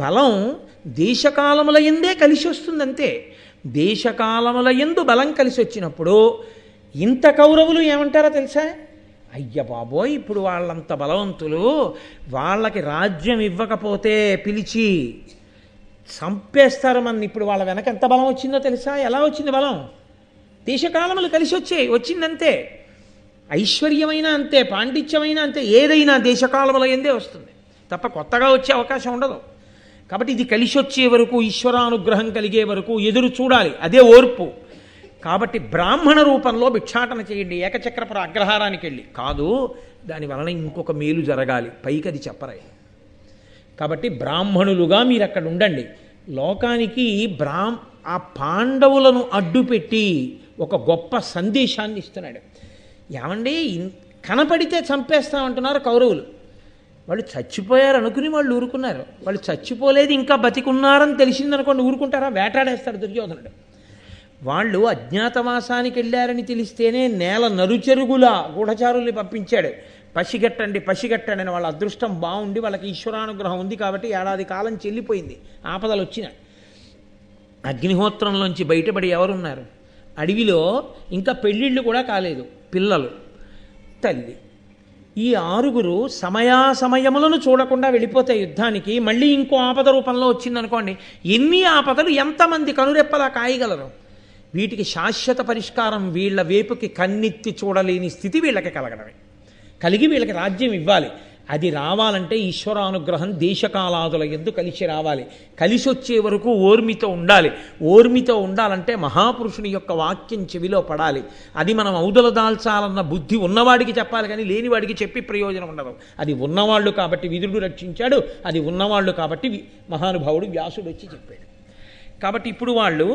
బలం దేశకాలముల యందే కలిసి వస్తుందంతే. దేశకాలముల యందు బలం కలిసి వచ్చినప్పుడు ఇంత కౌరవులు ఏమంటారో తెలుసా? అయ్య బాబోయ్, ఇప్పుడు వాళ్ళంత బలవంతులు, వాళ్ళకి రాజ్యం ఇవ్వకపోతే పిలిచి చంపేస్తారు మన. ఇప్పుడు వాళ్ళ వెనక ఎంత బలం వచ్చిందో తెలుసా? ఎలా వచ్చింది బలం? దేశకాలములు కలిసి వచ్చిందంతే. ఐశ్వర్యమైనా అంతే, పాండిత్యమైనా అంతే, ఏదైనా దేశకాలముల యందే వస్తుంది తప్ప కొత్తగా వచ్చే అవకాశం ఉండదు. కాబట్టి ఇది కలిసి వచ్చే వరకు, ఈశ్వరానుగ్రహం కలిగే వరకు ఎదురు చూడాలి. అదే ఓర్పు. కాబట్టి బ్రాహ్మణ రూపంలో భిక్షాటన చేయండి ఏకచక్రపుర అగ్రహారానికి వెళ్ళి. కాదు, దానివలన ఇంకొక మేలు జరగాలి, పైకి అది చెప్పరాయి. కాబట్టి బ్రాహ్మణులుగా మీరు అక్కడ ఉండండి. లోకానికి ఆ పాండవులను అడ్డుపెట్టి ఒక గొప్ప సందేశాన్ని ఇస్తున్నాడు. ఏమండి, కనపడితే చంపేస్తామంటున్నారు కౌరవులు. వాళ్ళు చచ్చిపోయారు అనుకుని వాళ్ళు ఊరుకున్నారు. వాళ్ళు చచ్చిపోలేదు, ఇంకా బతికున్నారని తెలిసిందనుకోండి, ఊరుకుంటారా? వేటాడేస్తాడు దుర్యోధనుడు. వాళ్ళు అజ్ఞాతవాసానికి వెళ్ళారని తెలిస్తేనే నేల నరుచెరుగులా గూఢచారుల్ని పంపించాడు. పసిగట్టండి పసిగట్టండి అని. వాళ్ళ అదృష్టం బాగుండి వాళ్ళకి ఈశ్వరానుగ్రహం ఉంది కాబట్టి ఏడాది కాలం చెల్లిపోయింది. ఆపదలు వచ్చిన అగ్నిహోత్రంలోంచి బయటపడి ఎవరున్నారు? అడవిలో ఇంకా పెళ్ళిళ్ళు కూడా కాలేదు, పిల్లలు, తల్లి. ఈ 6 సమయాసమయములను చూడకుండా వెళ్ళిపోతాయి యుద్ధానికి. మళ్ళీ ఇంకో ఆపద రూపంలో వచ్చిందనుకోండి, ఎన్ని ఆపదలు ఎంతమంది కనురెప్పలా కాయగలరు? వీటికి శాశ్వత పరిష్కారం వీళ్ళ వేపుకి కన్నెత్తి చూడలేని స్థితి వీళ్ళకి కలగడమే. కలిగి వీళ్ళకి రాజ్యం ఇవ్వాలి. అది రావాలంటే ఈశ్వరానుగ్రహం దేశకాలాదుల యందు కలిసి రావాలి. కలిసి వచ్చే వరకు ఓర్మితో ఉండాలి. ఓర్మితో ఉండాలంటే మహాపురుషుని యొక్క వాక్యం చెవిలో పడాలి. అది మనం ఔదల దాల్చాలన్న బుద్ధి ఉన్నవాడికి చెప్పాలి, కానీ లేనివాడికి చెప్పి ప్రయోజనం ఉండదు. అది ఉన్నవాళ్ళు కాబట్టి విదురుడు రక్షించాడు, అది ఉన్నవాళ్ళు కాబట్టి మహానుభావుడు వ్యాసుడు వచ్చి చెప్పాడు. కాబట్టి ఇప్పుడు వాళ్ళు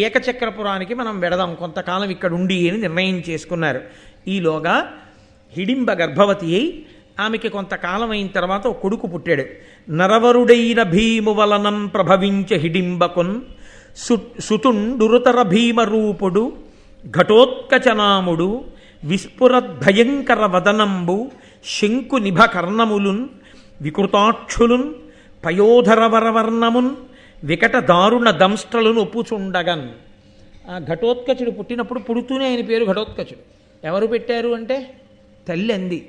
ఏకచక్రపురానికి మనం వెడదాం, కొంతకాలం ఇక్కడ ఉండి అని నిర్ణయం చేసుకున్నారు. ఈలోగా హిడింబ గర్భవతి అయి ఆమెకి కొంతకాలం అయిన తర్వాత ఒక కొడుకు పుట్టాడు. నరవరుడైన భీము వలనం ప్రభవించ హిడింబకున్ సుతుండురుతర భీమరూపుడు ఘటోత్కచనాముడు విస్ఫురద్భయంకర వదనంబు శంకు నిభ కర్ణములున్ వికృతాక్షులున్ పయోధరవరవర్ణమున్ వికట దారుణ దంష్ట్రలను ఒప్పుచుండగన్. ఆ ఘటోత్కచుడు పుట్టినప్పుడు పుడుతూనే ఆయన పేరు ఘటోత్కచుడు. ఎవరు పెట్టారు అంటే తల్లి అంది.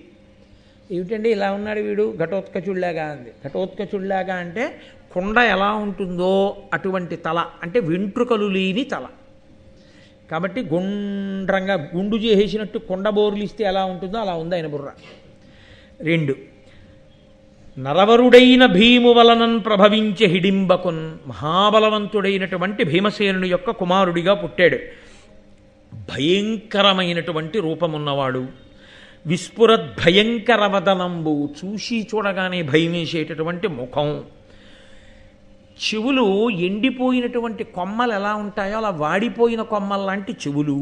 ఏమిటండి ఇలా ఉన్నాడు వీడు ఘటోత్కచుడిలాగా అంది. ఘటోత్కచుడిలాగా అంటే కొండ ఎలా ఉంటుందో అటువంటి తల, అంటే వెంట్రుకలు లేని తల. కాబట్టి గుండ్రంగా గుండు చేసేసినట్టు కొండ బోర్లు ఇస్తే ఎలా ఉంటుందో అలా ఉంది ఆయన బుర్ర. 2 నరవరుడైన భీము వలనన్ ప్రభవించే హిడింబకున్, మహాబలవంతుడైనటువంటి భీమసేనుని యొక్క కుమారుడిగా పుట్టాడు. భయంకరమైనటువంటి రూపమున్నవాడు. విస్ఫురద్భయంకర వదనంబు, చూసి చూడగానే భయమేసేటటువంటి ముఖం. చెవులు ఎండిపోయినటువంటి కొమ్మలు ఎలా ఉంటాయో అలా వాడిపోయిన కొమ్మల లాంటి చెవులు.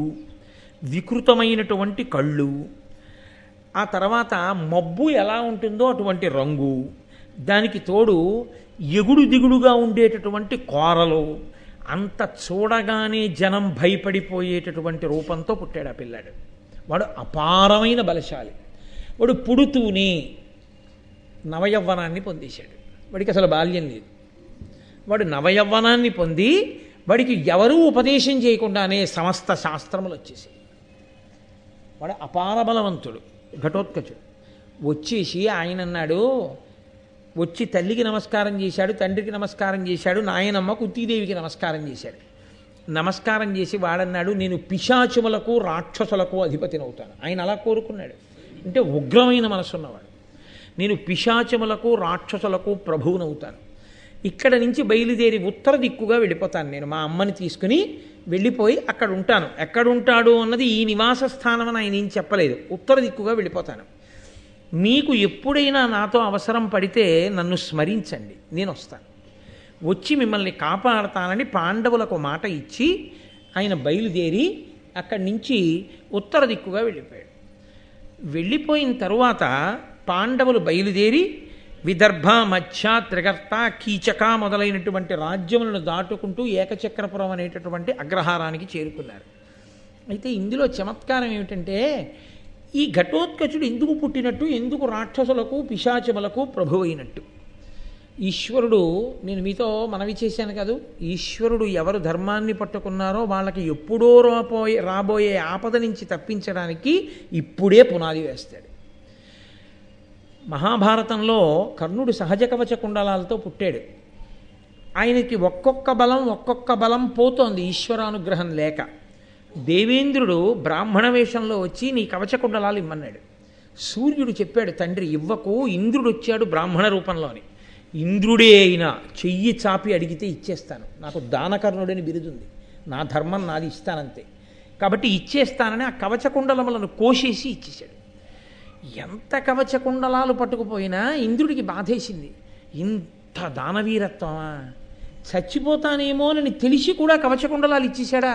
వికృతమైనటువంటి కళ్ళు. ఆ తర్వాత మబ్బు ఎలా ఉంటుందో అటువంటి రంగు. దానికి తోడు ఎగుడు దిగుడుగా ఉండేటటువంటి కోరలు. అంత చూడగానే జనం భయపడిపోయేటటువంటి రూపంతో పుట్టాడు ఆ పిల్లాడు. వాడు అపారమైన బలశాలి. వాడు పుడుతూనే నవయవ్వనాన్ని పొందేశాడు. వాడికి అసలు బాల్యం లేదు. వాడు నవయవ్వనాన్ని పొంది వాడికి ఎవరూ ఉపదేశం చేయకుండానే సమస్త శాస్త్రములు వచ్చేసాయి. వాడు అపార బలవంతుడు ఘటోత్కచుడు. వచ్చేసి ఆయన అన్నాడు, వచ్చి తల్లికి నమస్కారం చేశాడు, తండ్రికి నమస్కారం చేశాడు, నాయనమ్మ కుంతీదేవికి నమస్కారం చేశాడు. నమస్కారం చేసి వాడన్నాడు, నేను పిశాచములకు రాక్షసులకు అధిపతినవుతాను. ఆయన అలా కోరుకున్నాడు. అంటే ఉగ్రమైన మనసున్నవాడు. నేను పిశాచములకు రాక్షసులకు ప్రభువునవుతాను. ఇక్కడ నుంచి బయలుదేరి ఉత్తర దిక్కుగా వెళ్ళిపోతాను. నేను మా అమ్మని తీసుకుని వెళ్ళిపోయి అక్కడ ఉంటాను. ఎక్కడుంటాడు అన్నది ఈ నివాస స్థానం అని ఆయన ఏం చెప్పలేదు. ఉత్తర దిక్కుగా వెళ్ళిపోతాను. మీకు ఎప్పుడైనా నాతో అవసరం పడితే నన్ను స్మరించండి, నేను వస్తాను. వచ్చి మిమ్మల్ని కాపాడతానని పాండవులకు మాట ఇచ్చి ఆయన బయలుదేరి అక్కడి నుంచి ఉత్తర దిక్కుగా వెళ్ళిపోయాడు. వెళ్ళిపోయిన తరువాత పాండవులు బయలుదేరి విదర్భ, మధ్య, త్రిగర్త, కీచక మొదలైనటువంటి రాజ్యములను దాటుకుంటూ ఏకచక్రపురం అనేటటువంటి అగ్రహారానికి చేరుకున్నారు. అయితే ఇందులో చమత్కారం ఏమిటంటే, ఈ ఘటోత్కచుడు ఎందుకు పుట్టినట్టు, ఎందుకు రాక్షసులకు పిశాచములకు ప్రభు అయినట్టు? ఈశ్వరుడు, నేను మీతో మనవి చేశాను కాదు, ఈశ్వరుడు ఎవరు ధర్మాన్ని పట్టుకున్నారో వాళ్ళకి ఎప్పుడో రాబోయే ఆపద నుంచి తప్పించడానికి ఇప్పుడే పునాది వేస్తాడు. మహాభారతంలో కర్ణుడు సహజ కవచ కుండలాలతో పుట్టాడు. ఆయనకి ఒక్కొక్క బలం పోతోంది ఈశ్వరానుగ్రహం లేక. దేవేంద్రుడు బ్రాహ్మణ వేషంలో వచ్చి నీ కవచ కుండలాలు ఇమ్మన్నాడు. సూర్యుడు చెప్పాడు, తండ్రి ఇవ్వకు, ఇంద్రుడు వచ్చాడు బ్రాహ్మణ రూపంలోని. ఇంద్రుడే అయినా చెయ్యి చాపి అడిగితే ఇచ్చేస్తాను, నాకు దానకర్ణుడని బిరుదుంది, నా ధర్మం నాది, ఇస్తానంతే, కాబట్టి ఇచ్చేస్తానని ఆ కవచ కుండలములను కోసేసి ఇచ్చేశాడు. ఎంత కవచ కుండలాలు పట్టుకుపోయినా ఇంద్రుడికి బాధేసింది. ఇంత దానవీరత్వమా, చచ్చిపోతానేమోనని తెలిసి కూడా కవచ కుండలాలు ఇచ్చేశాడా?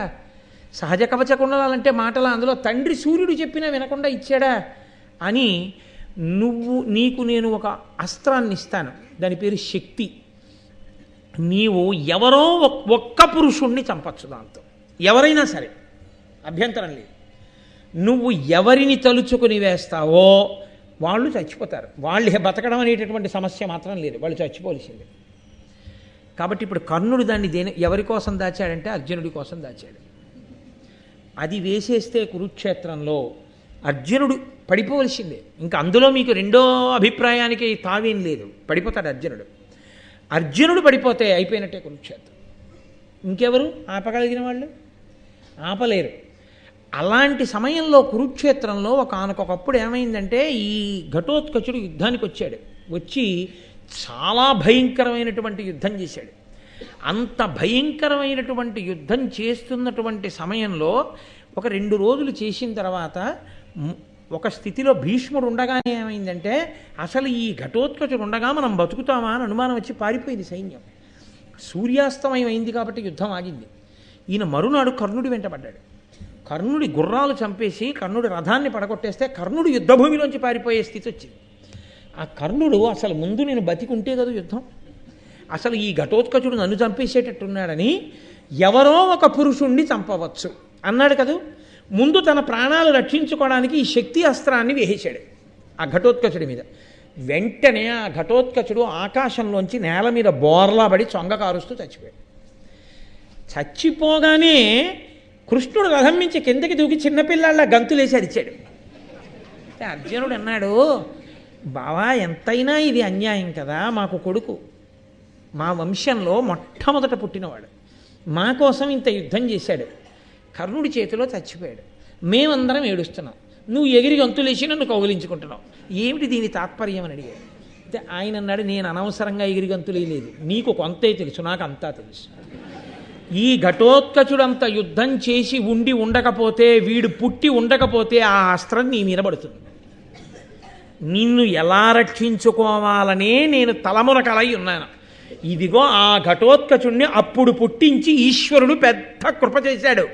సహజ కవచ కుండలాలంటే మాటలా, అందులో తండ్రి సూర్యుడు చెప్పినా వినకుండా ఇచ్చాడా అని, నీకు నేను ఒక అస్త్రాన్ని ఇస్తాను, దాని పేరు శక్తి. నీవు ఎవరో ఒక్క పురుషుణ్ణి చంపచ్చు, దాంతో ఎవరైనా సరే అభ్యంతరం లేదు. నువ్వు ఎవరిని తలుచుకుని వేస్తావో వాళ్ళు చచ్చిపోతారు. వాళ్ళు బతకడం అనేటటువంటి సమస్య మాత్రం లేదు, వాళ్ళు చచ్చిపోవలసిందే. కాబట్టి ఇప్పుడు కర్ణుడు దాన్ని ఎవరి కోసం దాచాడంటే అర్జునుడి కోసం దాచాడు. అది వేసేస్తే కురుక్షేత్రంలో అర్జునుడు పడిపోవలసిందే. ఇంకా అందులో మీకు రెండో అభిప్రాయానికి తావేం లేదు, పడిపోతాడు అర్జునుడు. అర్జునుడు పడిపోతే అయిపోయినట్టే కురుక్షేత్రం. ఇంకెవరు ఆపగలిగిన వాళ్ళు? ఆపలేరు. అలాంటి సమయంలో కురుక్షేత్రంలో ఒకనకొకప్పుడు ఏమైందంటే, ఈ ఘటోత్కచుడు యుద్ధానికి వచ్చాడు. వచ్చి చాలా భయంకరమైనటువంటి యుద్ధం చేశాడు. అంత భయంకరమైనటువంటి యుద్ధం చేస్తున్నటువంటి సమయంలో ఒక 2 రోజులు చేసిన తర్వాత ఒక స్థితిలో భీష్ముడు ఉండగానే ఏమైందంటే, అసలు ఈ ఘటోత్కచుడు ఉండగా మనం బతుకుతామా అని అనుమానం వచ్చి పారిపోయింది సైన్యం. సూర్యాస్తమయం అయింది కాబట్టి యుద్ధం ఆగింది. ఈయన మరునాడు కర్ణుడి వెంటబడ్డాడు. కర్ణుడి గుర్రాలు చంపేసి కర్ణుడి రథాన్ని పడగొట్టేస్తే కర్ణుడు యుద్ధభూమిలోంచి పారిపోయే స్థితి వచ్చింది. ఆ కర్ణుడు అసలు ముందు నేను బతికుంటే కదా యుద్ధం, అసలు ఈ ఘటోత్కచుడు నన్ను చంపేసేటట్టున్నాడని ఎవరో ఒక పురుషుణ్ణి చంపవచ్చు అన్నాడు కదా. ముందు తన ప్రాణాలు రక్షించుకోవడానికి ఈ శక్తి అస్త్రాన్ని వేసేశాడు ఆ ఘటోత్కచుడి మీద. వెంటనే ఆ ఘటోత్కచుడు ఆకాశంలోంచి నేల మీద బోర్లా పడి చొంగ కారుస్తూ చచ్చిపోయాడు. చచ్చిపోగానే కృష్ణుడు రథం నుంచి కిందకి దూకి చిన్నపిల్లాళ్ళ గంతులేసి అరిచాడు. అర్జునుడు అన్నాడు, బావా ఎంతైనా ఇది అన్యాయం కదా, మాకు కొడుకు, మా వంశంలో మొట్టమొదట పుట్టినవాడు, మా కోసం ఇంత యుద్ధం చేశాడు, కర్ణుడి చేతిలో చచ్చిపోయాడు, మేమందరం ఏడుస్తున్నాం, నువ్వు ఎగిరి గంతులేసి నన్ను కౌగిలించుకుంటున్నావు, ఏమిటి దీని తాత్పర్యం అని అడిగాడు. అయితే ఆయన అన్నాడు, నేను అనవసరంగా ఎగిరి గంతులేయలేదు, నీకు కొంతే తెలుసు, నాకు అంతా తెలుసు. ఈ ఘటోత్కచుడంత యుద్ధం చేసి ఉండకపోతే, వీడు పుట్టి ఉండకపోతే ఆ అస్త్రం నీ మీద పడుతుంది. నిన్ను ఎలా రక్షించుకోవాలనే నేను తలమునకలై ఉన్నాను. ఇదిగో ఆ ఘటోత్కచుడిని అప్పుడు పుట్టించి ఈశ్వరుడు పెద్ద కృప చేశాడు.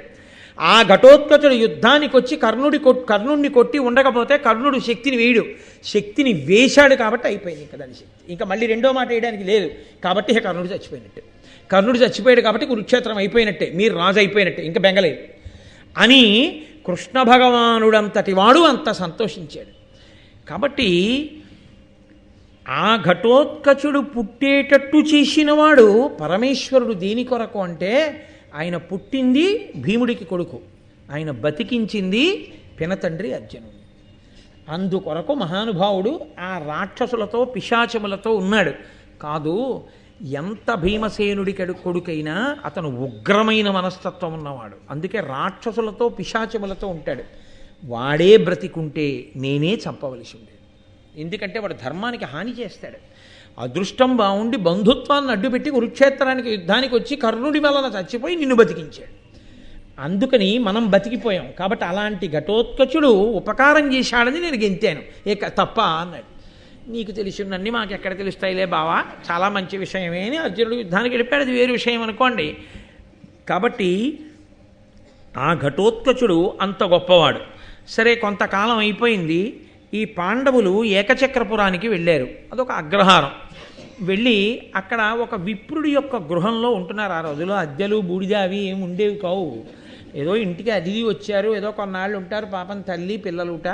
ఆ ఘటోత్కచుడు యుద్ధానికి వచ్చి కర్ణుడిని కొట్టి ఉండకపోతే కర్ణుడు శక్తిని వేయడు, శక్తిని వేశాడు కాబట్టి అయిపోయింది ఇంకా దాని శక్తి. ఇంకా మళ్ళీ రెండో మాట వేయడానికి లేదు కాబట్టి కర్ణుడు చచ్చిపోయినట్టే. కర్ణుడు చచ్చిపోయాడు కాబట్టి కురుక్షేత్రం అయిపోయినట్టే, మీరు రాజు అయిపోయినట్టే, ఇంకా బెంగలేదు అని కృష్ణ భగవానుడంతటి వాడు అంత సంతోషించాడు. కాబట్టి ఆ ఘటోత్కచుడు పుట్టేటట్టు చేసినవాడు పరమేశ్వరుడు. దేని కొరకు అంటే, ఆయన పుట్టింది భీముడికి కొడుకు, ఆయన బతికించింది పినతండ్రి అర్జునుడు. అందుకొరకు మహానుభావుడు ఆ రాక్షసులతో పిశాచములతో ఉన్నాడు కాదు. ఎంత భీమసేనుడి కొడుకైనా అతను ఉగ్రమైన మనస్తత్వం ఉన్నవాడు, అందుకే రాక్షసులతో పిశాచములతో ఉంటాడు. వాడే బ్రతికుంటే నేనే చంపవలసి ఉండేది, ఎందుకంటే వాడు ధర్మానికి హాని చేస్తాడు. అదృష్టం బాగుండి బంధుత్వాన్ని అడ్డుపెట్టి కురుక్షేత్రానికి యుద్ధానికి వచ్చి కర్ణుడి వలన చచ్చిపోయి నిన్ను బతికించాడు. అందుకని మనం బతికిపోయాం. కాబట్టి అలాంటి ఘటోత్కచుడు ఉపకారం చేశాడని నేను గెంతాను, తప్ప అన్నాడు. నీకు తెలిసినన్ని మాకు ఎక్కడ తెలుస్తాయిలే బావా, చాలా మంచి విషయమే అని అర్జునుడు యుద్ధానికి వెళ్ళిపోయాడు, అది వేరు విషయం అనుకోండి. కాబట్టి ఆ ఘటోత్కచుడు అంత గొప్పవాడు. సరే, కొంతకాలం అయిపోయింది. ఈ పాండవులు ఏకచక్రపురానికి వెళ్ళారు, అదొక అగ్రహారం. వెళ్ళి అక్కడ ఒక విప్రుడి యొక్క గృహంలో ఉంటున్నారు. ఆ రోజులో అద్దెలు బూడిద అవి ఏమి ఉండేవి కావు. ఏదో ఇంటికి అతిథి వచ్చారు, ఏదో కొన్నాళ్ళు ఉంటారు, పాపం తల్లి పిల్లలుట.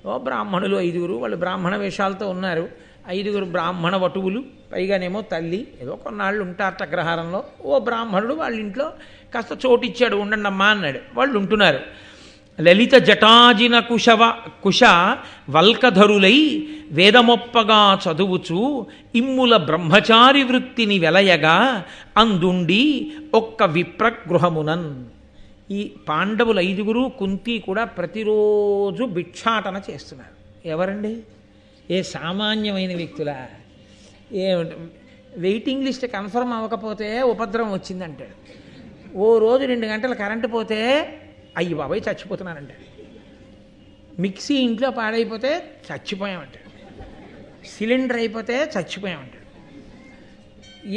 ఓ బ్రాహ్మణులు 5గురు, వాళ్ళు బ్రాహ్మణ వేషాలతో ఉన్నారు. 5 బ్రాహ్మణ వటువులు, పైగానేమో తల్లి, ఏదో కొన్నాళ్ళు ఉంటారట అగ్రహారంలో. ఓ బ్రాహ్మణుడు వాళ్ళ ఇంట్లో కాస్త చోటిచ్చాడు, ఉండండమ్మా అన్నాడు. వాళ్ళు ఉంటున్నారు. లలిత జటాజిన కుశ వల్కధరులై వేదమొప్పగా చదువుచు ఇమ్ముల బ్రహ్మచారి వృత్తిని వెలయగా అందుండి ఒక్క విప్రగృహమునన్. ఈ పాండవులు 5 కుంతి కూడా ప్రతిరోజు భిక్షాటన చేస్తున్నారు. ఎవరండి? ఏ సామాన్యమైన వ్యక్తులా? ఏ వెయిటింగ్ లిస్ట్ కన్ఫర్మ్ అవ్వకపోతే ఉపద్రవం వచ్చిందంటాడు. ఓ రోజు 2 గంటలు కరెంటు పోతే అయ్యి బాబాయ్ చచ్చిపోతున్నానంటాడు. మిక్సీ ఇంట్లో పాడైపోతే చచ్చిపోయామంటాడు. సిలిండర్ అయిపోతే చచ్చిపోయామంటాడు.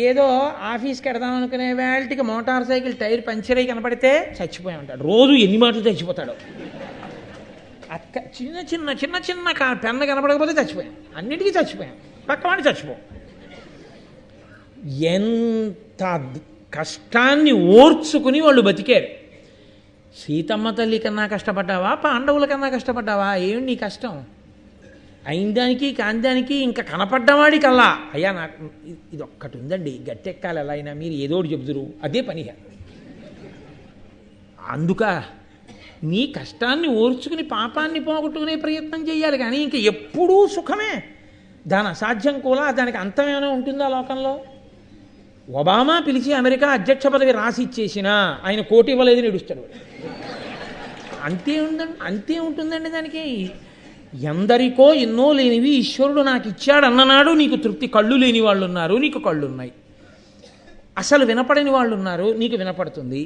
ఏదో ఆఫీస్కి వెడదాం అనుకునే వేళకి మోటార్ సైకిల్ టైర్ పంచర్ అయి కనపడితే చచ్చిపోయామంటాడు. రోజు ఎన్ని మాటలు చచ్చిపోతాడు. చిన్న చిన్న చిన్న చిన్న పెన్ను కనపడకపోతే చచ్చిపోయాం. అన్నిటికీ చచ్చిపోయాం. పక్కవాడిని చచ్చిపోయాం. ఎంత కష్టాన్ని ఓర్చుకుని వాళ్ళు బతికారు. సీతమ్మ తల్లి కన్నా కష్టపడ్డావా, పాండవుల కన్నా కష్టపడ్డావా? ఏమి నీ కష్టం? అయిన దానికి కాని దానికి ఇంకా కనపడ్డవాడి కల్లా అయ్యా నాకు ఇది ఒక్కటి ఉందండి, గట్టెక్కాలి ఎలా అయినా, మీరు ఏదోటి చెబుతురు, అదే పనిగా. అందుక నీ కష్టాన్ని ఓర్చుకుని పాపాన్ని పోగొట్టుకునే ప్రయత్నం చేయాలి. కానీ ఇంక ఎప్పుడూ సుఖమే. దాని అసాధ్యం కూడా, దానికి అంతమేమైనా ఉంటుందా లోకంలో? ఒబామా పిలిచి అమెరికా అధ్యక్ష పదవి రాసి ఇచ్చేసినా ఆయన కోటి ఇవ్వలేదని ఏడుస్తాడు. అంతే ఉంటుందండి దానికి. ఎందరికో ఎన్నో లేనివి ఈశ్వరుడు నాకు ఇచ్చాడు అన్ననాడు నీకు తృప్తి. కళ్ళు లేని వాళ్ళు ఉన్నారు, నీకు కళ్ళు ఉన్నాయి. అసలు వినపడని వాళ్ళు ఉన్నారు, నీకు వినపడుతుంది.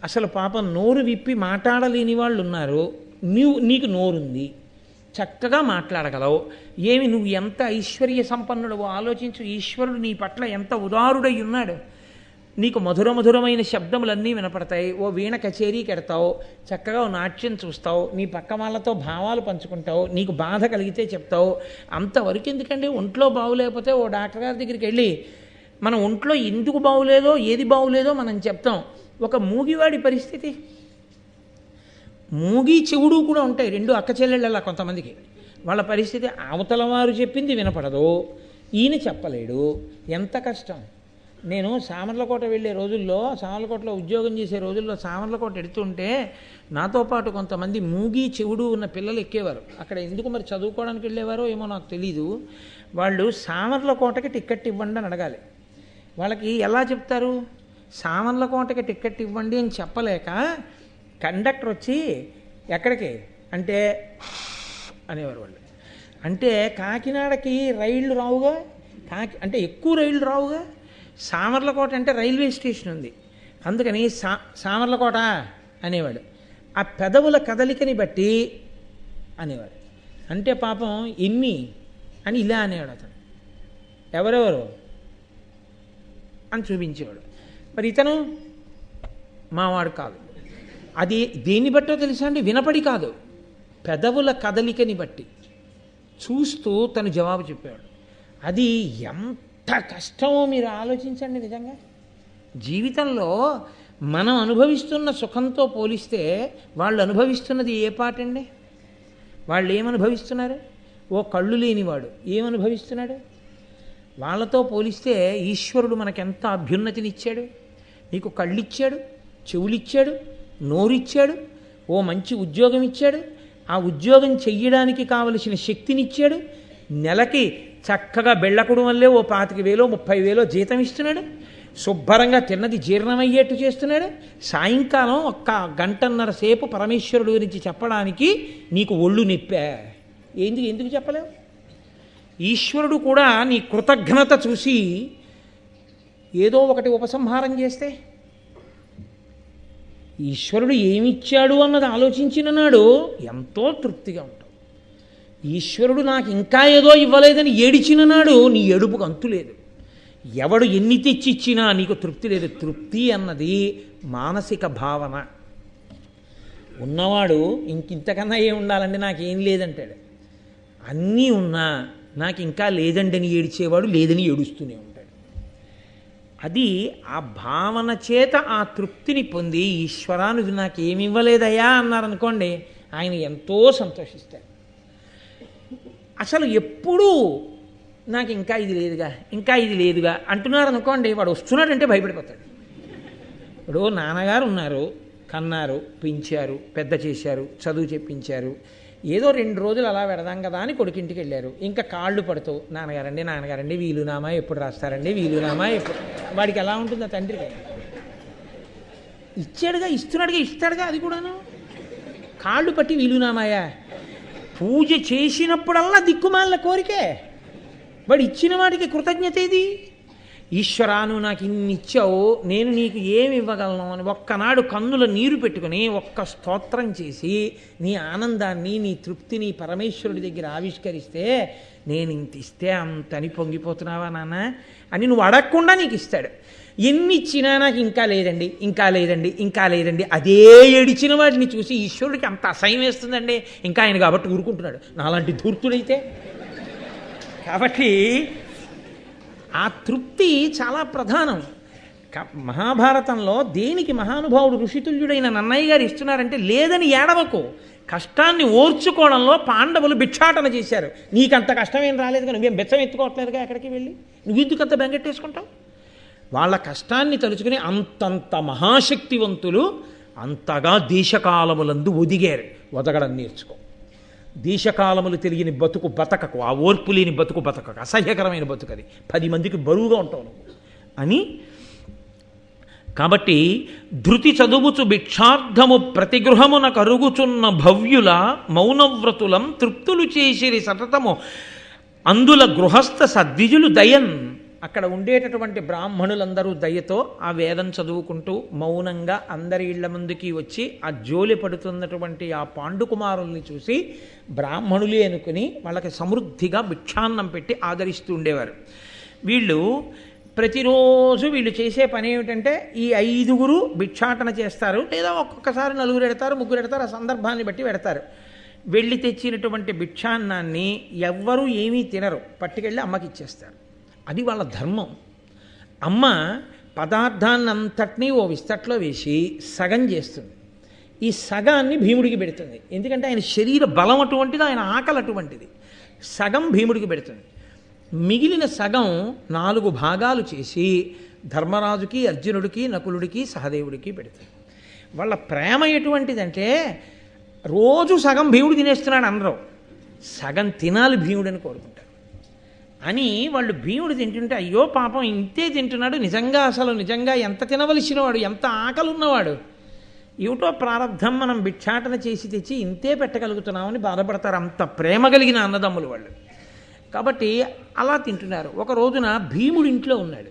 అసలు పాపం నోరు విప్పి మాట్లాడలేని వాళ్ళు ఉన్నారు, నీకు నోరుంది, చక్కగా మాట్లాడగలవు. ఏమి నువ్వు ఎంత ఐశ్వర్య సంపన్నుడవో ఆలోచించు. ఈశ్వరుడు నీ పట్ల ఎంత ఉదారుడై ఉన్నాడు. నీకు మధురమైన శబ్దములన్నీ వినపడతాయి. ఓ వీణ కచేరీకి ఎడతావు, చక్కగా నాట్యం చూస్తావు, నీ పక్క వాళ్ళతో భావాలు పంచుకుంటావు, నీకు బాధ కలిగితే చెప్తావు. అంతవరకు ఎందుకండి? ఒంట్లో బాగులేకపోతే ఓ డాక్టర్ గారి దగ్గరికి వెళ్ళి మన ఒంట్లో ఎందుకు బాగులేదో ఏది బాగులేదో మనం చెప్తాం. ఒక మూగివాడి పరిస్థితి, మూగి చెవుడు కూడా ఉంటాయి, 2 అక్క చెల్లెళ్ళలా కొంతమందికి. వాళ్ళ పరిస్థితి అవతల వారు చెప్పింది వినపడదు, ఈయన చెప్పలేడు. ఎంత కష్టం. నేను సామర్లకోట వెళ్ళే రోజుల్లో, సామర్లకోటలో ఉద్యోగం చేసే రోజుల్లో సామర్లకోట ఎడుతుంటే నాతో పాటు కొంతమంది మూగి చెవుడు ఉన్న పిల్లలు ఎక్కేవారు. అక్కడ ఎందుకు మరి చదువుకోవడానికి వెళ్ళేవారో ఏమో నాకు తెలీదు. వాళ్ళు సామర్లకోటకి టికెట్ ఇవ్వండి అని అడగాలి. వాళ్ళకి ఎలా చెప్తారు? సామర్లకోటకి టికెట్ ఇవ్వండి అని చెప్పలేక కండక్టర్ వచ్చి ఎక్కడికి అంటే అనేవారు వాళ్ళు. అంటే కాకినాడకి రైళ్ళు రావుగా, అంటే ఎక్కువ రైళ్ళు రావుగా. సామర్లకోట అంటే రైల్వే స్టేషన్ ఉంది, అందుకని సామర్లకోట అనేవాడు. ఆ పెదవుల కదలికని బట్టి అనేవాడు. అంటే పాపం ఎన్ని అని ఇలా అనేవాడు అతను. ఎవరెవరు అని చూపించేవాడు. మరి ఇతను మావాడు కాదు. అది దేన్ని బట్టో తెలుసా అండి? వినపడి కాదు, పెదవుల కదలికని బట్టి చూస్తూ తను జవాబు చెప్పాడు. అది ఎంత కష్టమో మీరు ఆలోచించండి. నిజంగా జీవితంలో మనం అనుభవిస్తున్న సుఖంతో పోలిస్తే వాళ్ళు అనుభవిస్తున్నది ఏ పాటండి? వాళ్ళు ఏమనుభవిస్తున్నారు? ఓ కళ్ళు లేనివాడు ఏమనుభవిస్తున్నాడు? వాళ్ళతో పోలిస్తే ఈశ్వరుడు మనకెంత అభ్యున్నతినిచ్చాడు. నీకు కళ్ళిచ్చాడు, చెవులిచ్చాడు, నోరిచ్చాడు, ఓ మంచి ఉద్యోగం ఇచ్చాడు, ఆ ఉద్యోగం చెయ్యడానికి కావలసిన శక్తినిచ్చాడు, నెలకి చక్కగా బెళ్ళకుడు వల్లే ఓ 25,000 30,000 జీతం ఇస్తున్నాడు, శుభ్రంగా తిన్నది జీర్ణమయ్యేట్టు చేస్తున్నాడు. సాయంకాలం 1 గంటన్నర సేపు పరమేశ్వరుడు గురించి చెప్పడానికి నీకు ఒళ్ళు నిప్పా. ఎందుకు చెప్పలేవు? ఈశ్వరుడు కూడా నీ కృతజ్ఞత చూసి ఏదో ఒకటి ఉపసంహారం చేస్తే, ఈశ్వరుడు ఏమిచ్చాడు అన్నది ఆలోచించిన నాడు ఎంతో తృప్తిగా ఉంటావు. ఈశ్వరుడు నాకు ఇంకా ఏదో ఇవ్వలేదని ఏడిచిన నాడు నీ ఏడుపుకు అంతు లేదు. ఎవడు ఎన్ని తెచ్చిచ్చినా నీకు తృప్తి లేదు. తృప్తి అన్నది మానసిక భావన. ఉన్నవాడు ఇంతకన్నా ఏం ఉండాలంటే నాకేం లేదంటాడు. అన్నీ ఉన్నా నాకు ఇంకా లేదండి అని ఏడిచేవాడు లేదని ఏడుస్తూనే ఉంటాడు. అది ఆ భావన చేత ఆ తృప్తిని పొంది ఈశ్వరా నువ్వు నాకేమి ఇవ్వలేదయ్యా అన్నారనుకోండి, ఆయన ఎంతో సంతోషిస్తాడు. అసలు ఎప్పుడూ నాకు ఇంకా ఇది లేదుగా, ఇంకా ఇది లేదుగా అంటున్నారు అనుకోండి, వాడు వస్తున్నాడంటే భయపడిపోతాడు. ఇప్పుడు నాన్నగారు ఉన్నారు, కన్నారు, పెంచారు, పెద్ద చేశారు, చదువు చెప్పించారు, ఏదో 2 రోజులు అలా పెడదాం కదా అని కొడుకింటికి వెళ్ళారు. ఇంకా కాళ్ళు పడుతూ నాన్నగారండి వీలునామా ఎప్పుడు రాస్తారండి, వీలునామా ఎప్పుడు. వాడికి ఎలా ఉంటుంది ఆ తండ్రికి? ఇస్తాడుగా అది కూడాను. కాళ్ళు పట్టి వీలునామాయా? పూజ చేసినప్పుడల్లా దిక్కుమాలిన కోరికే. వాడు ఇచ్చిన వాడికి కృతజ్ఞత ఏది? ఈశ్వరా, నువ్వు నాకు ఇన్ని ఇచ్చావు, నేను నీకు ఏమి ఇవ్వగలను అని ఒక్కనాడు కన్నుల నీరు పెట్టుకుని ఒక్క స్తోత్రం చేసి నీ ఆనందాన్ని, నీ తృప్తిని పరమేశ్వరుడి దగ్గర ఆవిష్కరిస్తే, నేను ఇంత ఇస్తే అంతని పొంగిపోతున్నావా నాన్న అని నువ్వు అడగకుండా నీకు ఇస్తాడు. ఎన్ని ఇచ్చినా నాకు ఇంకా లేదండి అదే ఏడిచిన వాటిని చూసి ఈశ్వరుడికి అంత అసహ్యం వేస్తుందండి. ఇంకా ఆయన కాబట్టి ఊరుకుంటున్నాడు, నాలాంటి ధూర్తుడైతే. కాబట్టి ఆ తృప్తి చాలా ప్రధానం. మహాభారతంలో దేనికి మహానుభావుడు ఋషితుల్యుడైన నన్నయ్య గారు ఇస్తున్నారంటే, లేదని ఏడవకు, కష్టాన్ని ఓర్చుకోవడంలో పాండవులు భిక్షాటన చేశారు. నీకంత కష్టమేం రాలేదుగా, నువ్వేం బెచ్చం ఎత్తుకోవట్లేదుగా ఎక్కడికి వెళ్ళి, నువ్వెందుకంత బెంగెట్టేసుకుంటావు? వాళ్ళ కష్టాన్ని తలుచుకుని అంతంత మహాశక్తివంతులు అంతగా దేశకాలములందు ఒదగడం నేర్చుకో. దేశకాలములు తెలియని బతుకు బతకకు, ఆ ఓర్పు లేని బతుకు బతకకు, అసహ్యకరమైన బతుకు అది, 10 మందికి బరువుగా ఉంటావు నువ్వు అని. కాబట్టి ధృతి చదువుచు భిక్షార్థము ప్రతిగృహమున కరుగుచున్న భవ్యుల మౌనవ్రతులం తృప్తులు చేసిరి సతతము అందుల గృహస్థ సద్విజులు దయన్. అక్కడ ఉండేటటువంటి బ్రాహ్మణులందరూ దయతో ఆ వేదం చదువుకుంటూ మౌనంగా అందరి ఇళ్ల ముందుకి వచ్చి ఆ జోలి పడుతున్నటువంటి ఆ పాండుకుమారుల్ని చూసి బ్రాహ్మణులే అనుకుని వాళ్ళకి సమృద్ధిగా భిక్షాన్నం పెట్టి ఆదరిస్తూ ఉండేవారు. వీళ్ళు ప్రతిరోజు వీళ్ళు చేసే పని ఏమిటంటే, ఈ 5గురు భిక్షాటన చేస్తారు, లేదా ఒక్కొక్కసారి 4 ఎడతారు, 3 ఎడతారు, ఆ సందర్భాన్ని బట్టి పెడతారు. వెళ్ళి తెచ్చినటువంటి భిక్షాన్నాన్ని ఎవ్వరూ ఏమీ తినరు, పట్టుకెళ్ళి అమ్మకి ఇచ్చేస్తారు. అది వాళ్ళ ధర్మం. అమ్మ పదార్థాన్నంతటినీ ఓ విస్తట్లో వేసి సగం చేస్తుంది. ఈ సగాన్ని భీముడికి పెడుతుంది. ఎందుకంటే ఆయన శరీర బలం అటువంటిది, ఆయన ఆకలి అటువంటిది. సగం భీముడికి పెడుతుంది. మిగిలిన సగం 4 భాగాలు చేసి ధర్మరాజుకి, అర్జునుడికి, నకులుడికి, సహదేవుడికి పెడుతుంది. వాళ్ళ ప్రేమ ఎటువంటిదంటే, రోజు సగం భీముడు తినేస్తున్నాడు అందరూ, సగం తినాలి భీముడని కోరుకుంటారు. అని వాళ్ళు భీముడు తింటుంటే, అయ్యో పాపం ఇంతే తింటున్నాడు, నిజంగా ఎంత తినవలసిన వాడు, ఎంత ఆకలి ఉన్నవాడు, ఏమిటో ప్రారంధం, మనం భిక్షాటన చేసి తెచ్చి ఇంతే పెట్టగలుగుతున్నామని బాధపడతారు. అంత ప్రేమ కలిగిన అన్నదమ్ములు వాళ్ళు. కాబట్టి అలా తింటున్నారు. ఒక రోజున భీముడు ఇంట్లో ఉన్నాడు,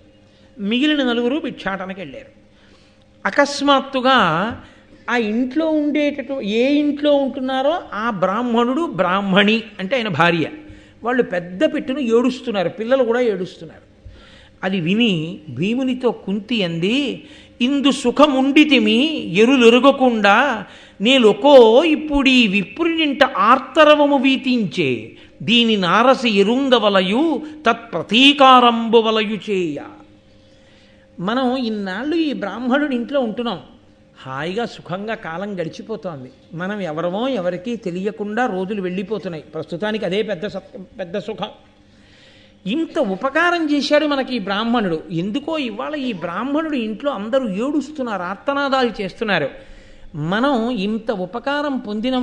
మిగిలిన 4 భిక్షాటనకి వెళ్ళారు. అకస్మాత్తుగా ఆ ఇంట్లో ఏ ఇంట్లో ఉంటున్నారో ఆ బ్రాహ్మణుడు, బ్రాహ్మణి అంటే ఆయన భార్య, వాళ్ళు పెద్ద పెట్టును ఏడుస్తున్నారు, పిల్లలు కూడా ఏడుస్తున్నారు. అది విని భీమునితో కుంతి అంది, ఇందు సుఖముండితిమి ఎరులెరుగకుండా నేలొకో ఇప్పుడు ఈ విప్రునింట ఆర్తరవము వీతించే దీని నారసి ఎరుంగవలయు తత్ప్రతీకారంబు వలయు చేయ. మనం ఇన్నాళ్ళు ఈ బ్రాహ్మణుడి ఇంట్లో ఉంటున్నాం, హాయిగా సుఖంగా కాలం గడిచిపోతోంది. మనం ఎవరమో ఎవరికీ తెలియకుండా రోజులు వెళ్ళిపోతున్నాయి. ప్రస్తుతానికి అదే పెద్ద సుఖం. ఇంత ఉపకారం చేశాడు మనకి ఈ బ్రాహ్మణుడు. ఎందుకో ఇవాళ ఈ బ్రాహ్మణుడు ఇంట్లో అందరూ ఏడుస్తున్నారు, ఆర్తనాదాలు చేస్తున్నారు. మనం ఇంత ఉపకారం పొందిన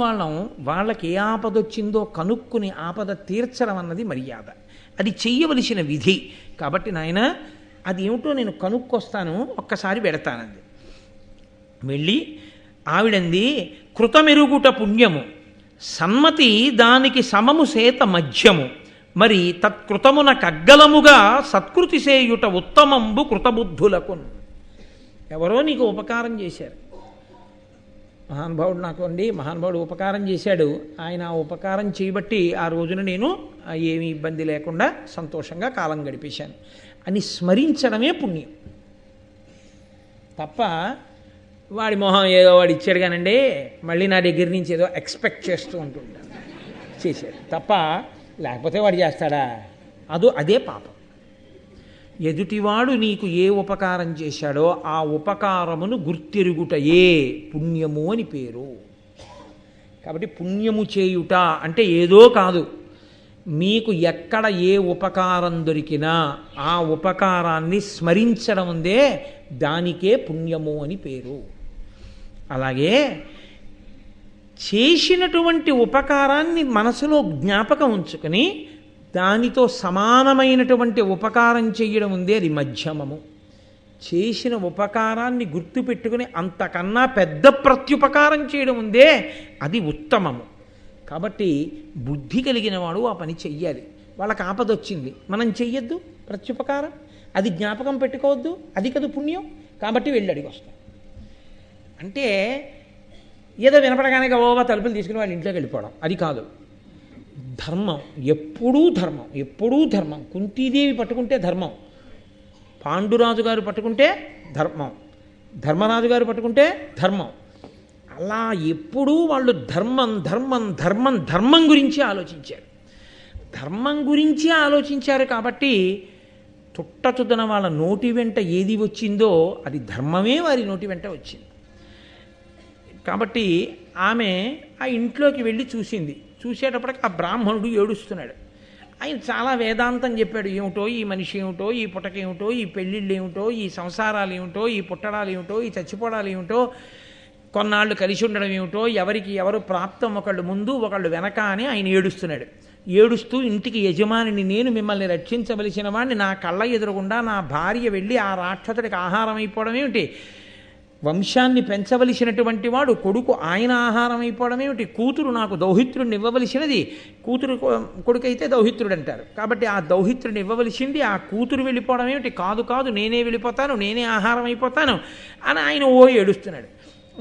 వాళ్ళకి ఏ ఆపదొచ్చిందో కనుక్కుని ఆపద తీర్చడం అన్నది మర్యాద, అది చెయ్యవలసిన విధి. కాబట్టి నాయన అది ఏమిటో నేను కనుక్కొస్తాను, ఒక్కసారి పెడతానంది. వెళ్ళి ఆవిడంది, కృతమెరుగుట పుణ్యము, సన్మతి దానికి సమము సేత మధ్యము, మరి తత్కృతమున కగ్గలముగా సత్కృతి సేయుట ఉత్తమంబు కృతబుద్ధులకు. ఎవరో నీకు ఉపకారం చేశారు, మహానుభావుడు ఉపకారం చేశాడు, ఆయన ఆ ఉపకారం చేయబట్టి ఆ రోజున నేను ఏమీ ఇబ్బంది లేకుండా సంతోషంగా కాలం గడిపేశాను అని స్మరించడమే పుణ్యం. తప్ప వాడి మొహం ఏదో వాడు ఇచ్చాడు కానండి, మళ్ళీ నా దగ్గర నుంచి ఏదో ఎక్స్పెక్ట్ చేస్తూ ఉంటుంటాను, చేశాడు తప్ప, లేకపోతే వాడు చేస్తాడా? అదే పాపం. ఎదుటివాడు నీకు ఏ ఉపకారం చేశాడో ఆ ఉపకారమును గుర్తెరుగుటయే పుణ్యము అని పేరు. కాబట్టి పుణ్యము చేయుట అంటే ఏదో కాదు, మీకు ఎక్కడ ఏ ఉపకారం దొరికినా ఆ ఉపకారాన్ని స్మరించడం ఉందే దానికే పుణ్యము అని పేరు. అలాగే చేసినటువంటి ఉపకారాన్ని మనసులో జ్ఞాపకం ఉంచుకొని దానితో సమానమైనటువంటి ఉపకారం చేయడం ఉందే అది మధ్యమము. చేసిన ఉపకారాన్ని గుర్తుపెట్టుకుని అంతకన్నా పెద్ద ప్రత్యుపకారం చేయడం ఉందే అది ఉత్తమము. కాబట్టి బుద్ధి కలిగిన వాడు ఆ పని చెయ్యాలి. వాళ్ళకి ఆపద వచ్చింది, మనం చెయ్యొద్దు ప్రత్యుపకారం, అది జ్ఞాపకం పెట్టుకోవద్దు, అది కదా పుణ్యం. కాబట్టి వెళ్ళి అడిగి వస్తాం. అంటే ఏదో వినపడగానే ఓవా తలుపులు తీసుకుని వాళ్ళ ఇంట్లోకి వెళ్ళిపోవడం అది కాదు. ధర్మం ఎప్పుడూ ధర్మం, ఎప్పుడూ ధర్మం. కుంతీదేవి పట్టుకుంటే ధర్మం, పాండురాజు గారు పట్టుకుంటే ధర్మం, ధర్మరాజు గారు పట్టుకుంటే ధర్మం. అలా ఎప్పుడూ వాళ్ళు ధర్మం ధర్మం ధర్మం ధర్మం గురించి ఆలోచించారు. ధర్మం గురించి ఆలోచించారు కాబట్టి తుట్టతుదన వాళ్ళ నోటి వెంట ఏది వచ్చిందో అది ధర్మమే వారి నోటి వెంట వచ్చింది. కాబట్టి ఆమె ఆ ఇంట్లోకి వెళ్ళి చూసింది. చూసేటప్పటికి ఆ బ్రాహ్మణుడు ఏడుస్తున్నాడు. ఆయన చాలా వేదాంతం చెప్పాడు. ఏమిటో ఈ మనిషి ఏమిటో, ఈ పుట్టకేమిటో, ఈ పెళ్ళిళ్ళు ఏమిటో, ఈ సంసారాలు ఏమిటో, ఈ పుట్టడాలు ఏమిటో, ఈ చచ్చిపోవడాలు ఏమిటో, కొన్నాళ్ళు కలిసి ఉండడం ఏమిటో, ఎవరికి ఎవరు ప్రాప్తం, ఒకళ్ళు ముందు ఒకళ్ళు వెనక అని ఆయన ఏడుస్తున్నాడు. ఏడుస్తూ ఇంటికి యజమానిని నేను, మిమ్మల్ని రక్షించవలసిన వాడిని, నా కళ్ళ ఎదురుగుండా నా భార్య వెళ్ళి ఆ రాక్షసుడికి ఆహారం అయిపోవడం ఏమిటి, వంశాన్ని పెంచవలసినటువంటి వాడు కొడుకు ఆయన ఆహారం అయిపోవడం ఏమిటి, కూతురు నాకు దౌహిత్రుడిని ఇవ్వవలసినది, కొడుకైతే దౌహిత్రుడు అంటారు కాబట్టి ఆ దౌహిత్రుడిని ఇవ్వవలసింది ఆ కూతురు వెళ్ళిపోవడం ఏమిటి, కాదు కాదు నేనే వెళ్ళిపోతాను, నేనే ఆహారం అయిపోతాను అని ఆయన ఏడుస్తున్నాడు.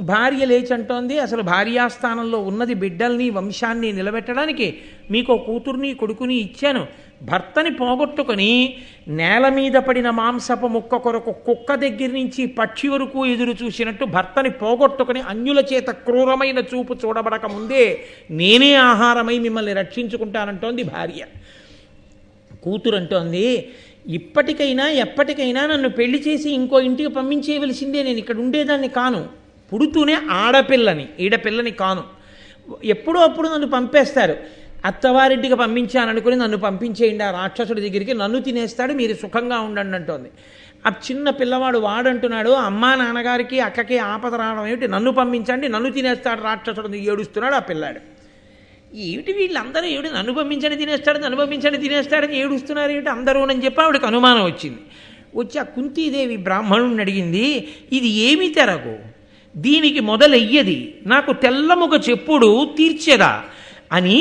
భార్య లేచంటోంది, అసలు భార్యాస్థానంలో ఉన్నది బిడ్డల్ని వంశాన్ని నిలబెట్టడానికి, మీకు కూతుర్ని కొడుకుని ఇచ్చాను, భర్తని పోగొట్టుకొని నేల మీద పడిన మాంసపు ముక్క కొరకు కుక్క దగ్గర నుంచి పక్షి వరకు ఎదురు చూసినట్టు భర్తని పోగొట్టుకొని అన్యుల చేత క్రూరమైన చూపు చూడబడక ముందే నేనే ఆహారమై మిమ్మల్ని రక్షించుకుంటానంటోంది భార్య. కూతురు అంటోంది, ఇప్పటికైనా ఎప్పటికైనా నన్ను పెళ్లి చేసి ఇంకో ఇంటికి పంపించేయవలసిందే, నేను ఇక్కడ ఉండేదాన్ని కాను, పుడుతూనే ఆడపిల్లని ఈడపిల్లని కాను, ఎప్పుడో అప్పుడు నన్ను పంపేస్తారు, అత్తవారింటికి పంపించాననుకుని నన్ను పంపించేయండి ఆ రాక్షసుడి దగ్గరికి, నన్ను తినేస్తాడు, మీరు సుఖంగా ఉండండి అంటోంది. ఆ చిన్న పిల్లవాడు వాడంటున్నాడు, అమ్మా నాన్నగారికి అక్కకి ఆపద రావడం ఏమిటి, నన్ను పంపించండి, నన్ను తినేస్తాడు రాక్షసుడు, ఏడుస్తున్నాడు ఆ పిల్లాడు. ఏమిటి వీళ్ళందరూ ఏమిటి నన్ను పంపించండి తినేస్తాడు, నన్ను పంపించండి తినేస్తాడని ఏడుస్తున్నారు ఏమిటి అందరూనని చెప్పి ఆవిడకి అనుమానం వచ్చింది. వచ్చి ఆ కుంతీదేవి బ్రాహ్మణుడిని అడిగింది, ఇది ఏమి తెరగు, దీనికి మొదలయ్యది, నాకు తెల్లముగ చెప్పుడు తీర్చెదా అని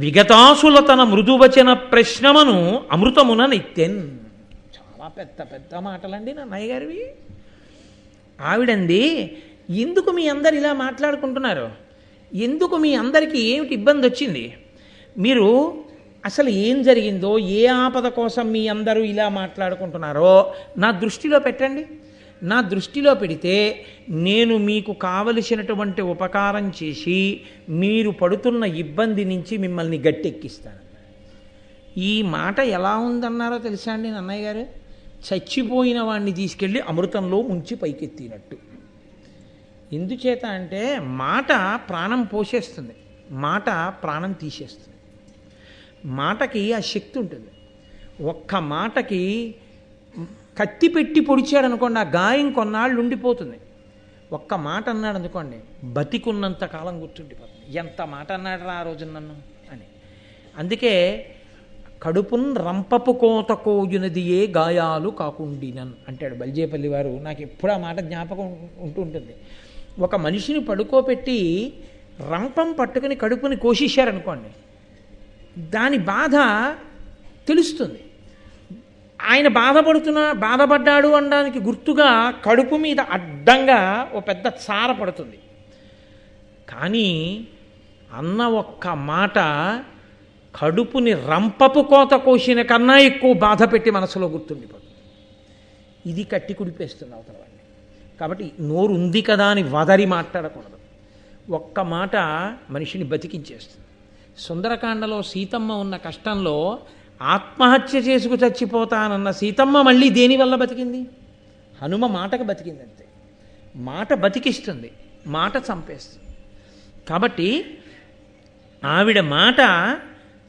విగతాసుల తన మృదువచన ప్రశ్నమును అమృతమున నెత్తెన్. చాలా పెద్ద పెద్ద మాటలండి నన్నయ్య గారివి. ఆవిడంది, ఎందుకు మీ అందరు ఇలా మాట్లాడుకుంటున్నారు, ఎందుకు మీ అందరికీ ఏమిటి ఇబ్బంది వచ్చింది, మీరు అసలు ఏం జరిగిందో, ఏ ఆపద కోసం మీ అందరూ ఇలా మాట్లాడుకుంటున్నారో నా దృష్టిలో పెట్టండి. నా దృష్టిలో పెడితే నేను మీకు కావలసినటువంటి ఉపకారం చేసి మీరు పడుతున్న ఇబ్బంది నుంచి మిమ్మల్ని గట్టెక్కిస్తాను. ఈ మాట ఎలా ఉందన్నారో తెలుసా అండి నన్నయ్య గారు, చచ్చిపోయిన వాడిని తీసుకెళ్ళి అమృతంలో ముంచి పైకెత్తినట్టు. ఎందుచేత అంటే మాట ప్రాణం పోసేస్తుంది, మాట ప్రాణం తీసేస్తుంది. మాటకి ఆ శక్తి ఉంటుంది. ఒక్క మాటకి కత్తి పెట్టి పొడిచాడు అనుకోండి, ఆ గాయం కొన్నాళ్ళు ఉండిపోతుంది. ఒక్క మాట అన్నాడు అనుకోండి, బతికున్నంత కాలం గుర్తుండిపోతుంది. ఎంత మాట అన్నాడు రా ఆ రోజు నన్ను అని. అందుకే కడుపున్ రంపపు కోత కోయునది ఏ గాయాలు కాకుండినన్ అంటాడు బల్జేపల్లి వారు. నాకు ఎప్పుడు ఆ మాట జ్ఞాపకం ఉంటుంటుంది. ఒక మనిషిని పడుకోబెట్టి రంపం పట్టుకుని కడుపుని కోసేశారనుకోండి, దాని బాధ తెలుస్తుంది. ఆయన బాధపడ్డాడు అనడానికి గుర్తుగా కడుపు మీద అడ్డంగా ఓ పెద్ద చార పడుతుంది. కానీ అన్న ఒక్క మాట కడుపుని రంపపు కోత కోసిన కన్నా ఎక్కువ బాధ పెట్టి మనసులో గుర్తుండిపోతుంది. ఇది కట్టి కుడిపేస్తుంది అవతల వాడిని. కాబట్టి నోరు ఉంది కదా అని వదరి మాట్లాడకూడదు. ఒక్క మాట మనిషిని బతికించేస్తుంది. సుందరకాండలో సీతమ్మ ఉన్న కష్టంలో ఆత్మహత్య చేసుకు చచ్చిపోతానన్న సీతమ్మ మళ్ళీ దేనివల్ల బతికింది? హనుమ మాటకు బతికింది అంతే. మాట బతికిస్తుంది, మాట చంపేస్తుంది. కాబట్టి ఆవిడ మాట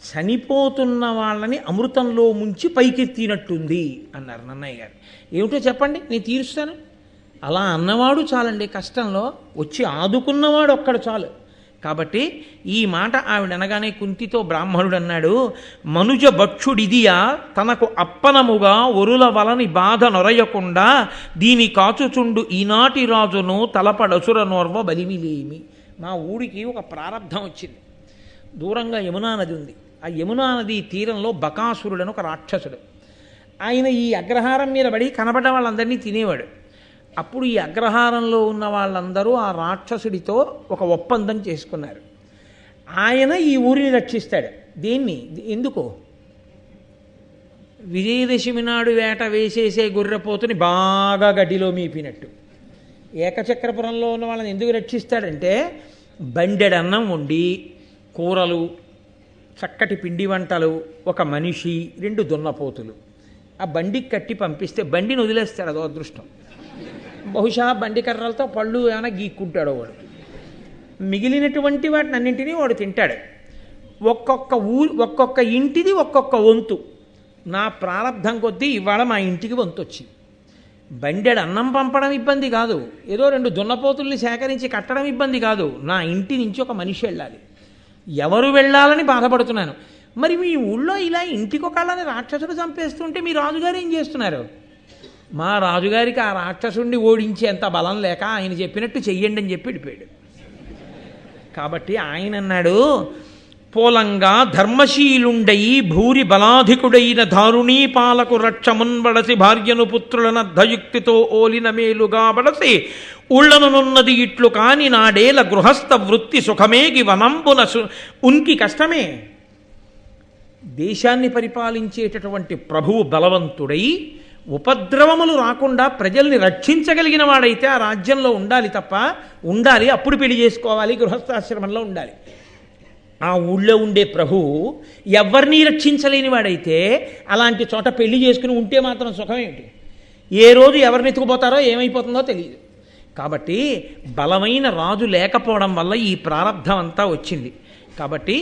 చనిపోతున్న వాళ్ళని అమృతంలో ముంచి పైకెత్తినట్టుంది అన్నారు నన్నయ్య గారు. ఏమిటో చెప్పండి, నేను తీరుస్తాను. అలా అన్నవాడు చాలండి, కష్టంలో వచ్చి ఆదుకున్నవాడు ఒక్కడు చాలు. కాబట్టి ఈ మాట ఆవిడ అనగానే కుంతితో బ్రాహ్మణుడు అన్నాడు, మనుజ భక్షుడిదియా తనకు అప్పనముగా ఒరుల వలని బాధ నొరయకుండా దీని కాచుచుండు ఈనాటి రాజును తలపడసుర నోర్వ బలిమిలేమి. మా ఊరికి ఒక ప్రారంధం వచ్చింది. దూరంగా యమునా నది ఉంది. ఆ యమునా నది తీరంలో బకాసురుడని ఒక రాక్షసుడు. ఆయన ఈ అగ్రహారం మీద పడి కనబడ్డ వాళ్ళందరినీ తినేవాడు. అప్పుడు ఈ అగ్రహారంలో ఉన్న వాళ్ళందరూ ఆ రాక్షసుడితో ఒక ఒప్పందం చేసుకున్నారు. ఆయన ఈ ఊరిని రక్షిస్తాడు. దేన్ని? ఎందుకో? విజయదశమి నాడు వేట వేసేసే గొర్రెపోతుని బాగా గడ్డిలో మీపినట్టు ఏకచక్రపురంలో ఉన్న వాళ్ళని ఎందుకు రక్షిస్తాడంటే, బండెడన్నం వండి కూరలు, చక్కటి పిండి వంటలు, ఒక మనిషి, 2 దున్నపోతులు ఆ బండికి కట్టి పంపిస్తే బండిని వదిలేస్తాడు. అదో అదృష్టం. బహుశా బండి కర్రలతో పళ్ళు ఏమైనా గీక్కుంటాడో వాడు. మిగిలినటువంటి వాటిని అన్నింటినీ వాడు తింటాడు. ఒక్కొక్క ఇంటిది ఒక్కొక్క వంతు. నా ప్రారంధం కొద్దీ ఇవాళ మా ఇంటికి వంతు వచ్చింది. బండెడు అన్నం పంపడం ఇబ్బంది కాదు, ఏదో 2 దున్నపోతుల్ని సేకరించి కట్టడం ఇబ్బంది కాదు. నా ఇంటి నుంచి ఒక మనిషి వెళ్ళాలి. ఎవరు వెళ్ళాలని బాధపడుతున్నాను. మరి మీ ఊళ్ళో ఇలా ఇంటికొకళ్ళని రాక్షసుడు చంపేస్తుంటే మీ రాజుగారు ఏం చేస్తున్నారు? మా రాజుగారికి ఆ రాక్షసుడిని ఓడించేంత బలం లేక ఆయన చెప్పినట్టు చెయ్యండి అని చెప్పి వెళ్ళిపోయాడు. కాబట్టి ఆయన అన్నాడు, పోలంగా ధర్మశీలుండయి భూరి బలాధికుడైన దారుణీ పాలకు రక్షమున్బడసి భార్యను పుత్రులను అర్ధయుక్తితో ఓలిన మేలుగా బడసి ఉళ్ళనున్నది ఇట్లు కాని నాడేల గృహస్థ వృత్తి సుఖమేగి వనంబున ఉనికి కష్టమే. దేశాన్ని పరిపాలించేటటువంటి ప్రభువు బలవంతుడై ఉపద్రవములు రాకుండా ప్రజల్ని రక్షించగలిగిన వాడైతే ఆ రాజ్యంలో ఉండాలి తప్ప, ఉండాలి అప్పుడు పెళ్లి చేసుకోవాలి, గృహస్థాశ్రమంలో ఉండాలి. ఆ ఊళ్ళో ఉండే ప్రభువు ఎవరినీ రక్షించలేని వాడైతే అలాంటి చోట పెళ్లి చేసుకుని ఉంటే మాత్రం సుఖమేమిటి? ఏ రోజు ఎవరిని ఎత్తుకుపోతారో ఏమైపోతుందో తెలియదు. కాబట్టి బలమైన రాజు లేకపోవడం వల్ల ఈ ప్రారంధం అంతా వచ్చింది. కాబట్టి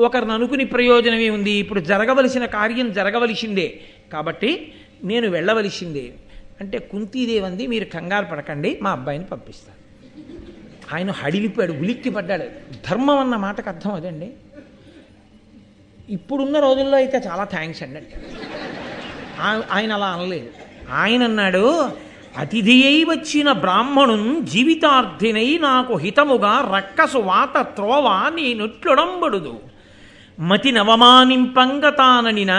ఒకరిని అనుకుని ప్రయోజనం ఏముంది? ఇప్పుడు జరగవలసిన కార్యం జరగవలసిందే, కాబట్టి నేను వెళ్ళవలసిందే అంటే కుంతీదేవంది, మీరు కంగారు పడకండి, మా అబ్బాయిని పంపిస్తాను. ఆయన హడిలిపోయాడు, ఉలిక్కి పడ్డాడు. ధర్మం అన్న మాటకు అర్థం అదండి. ఇప్పుడున్న రోజుల్లో అయితే చాలా థ్యాంక్స్ అండి అంటే ఆయన అలా అనలేదు. ఆయన అన్నాడు, అతిథి అయి వచ్చిన బ్రాహ్మణున్ జీవితార్థినై నాకు హితముగా రక్కసు వాత త్రోవ నీ నుట్లుడంబడుదు మతి నవమానింపంగ తాననిన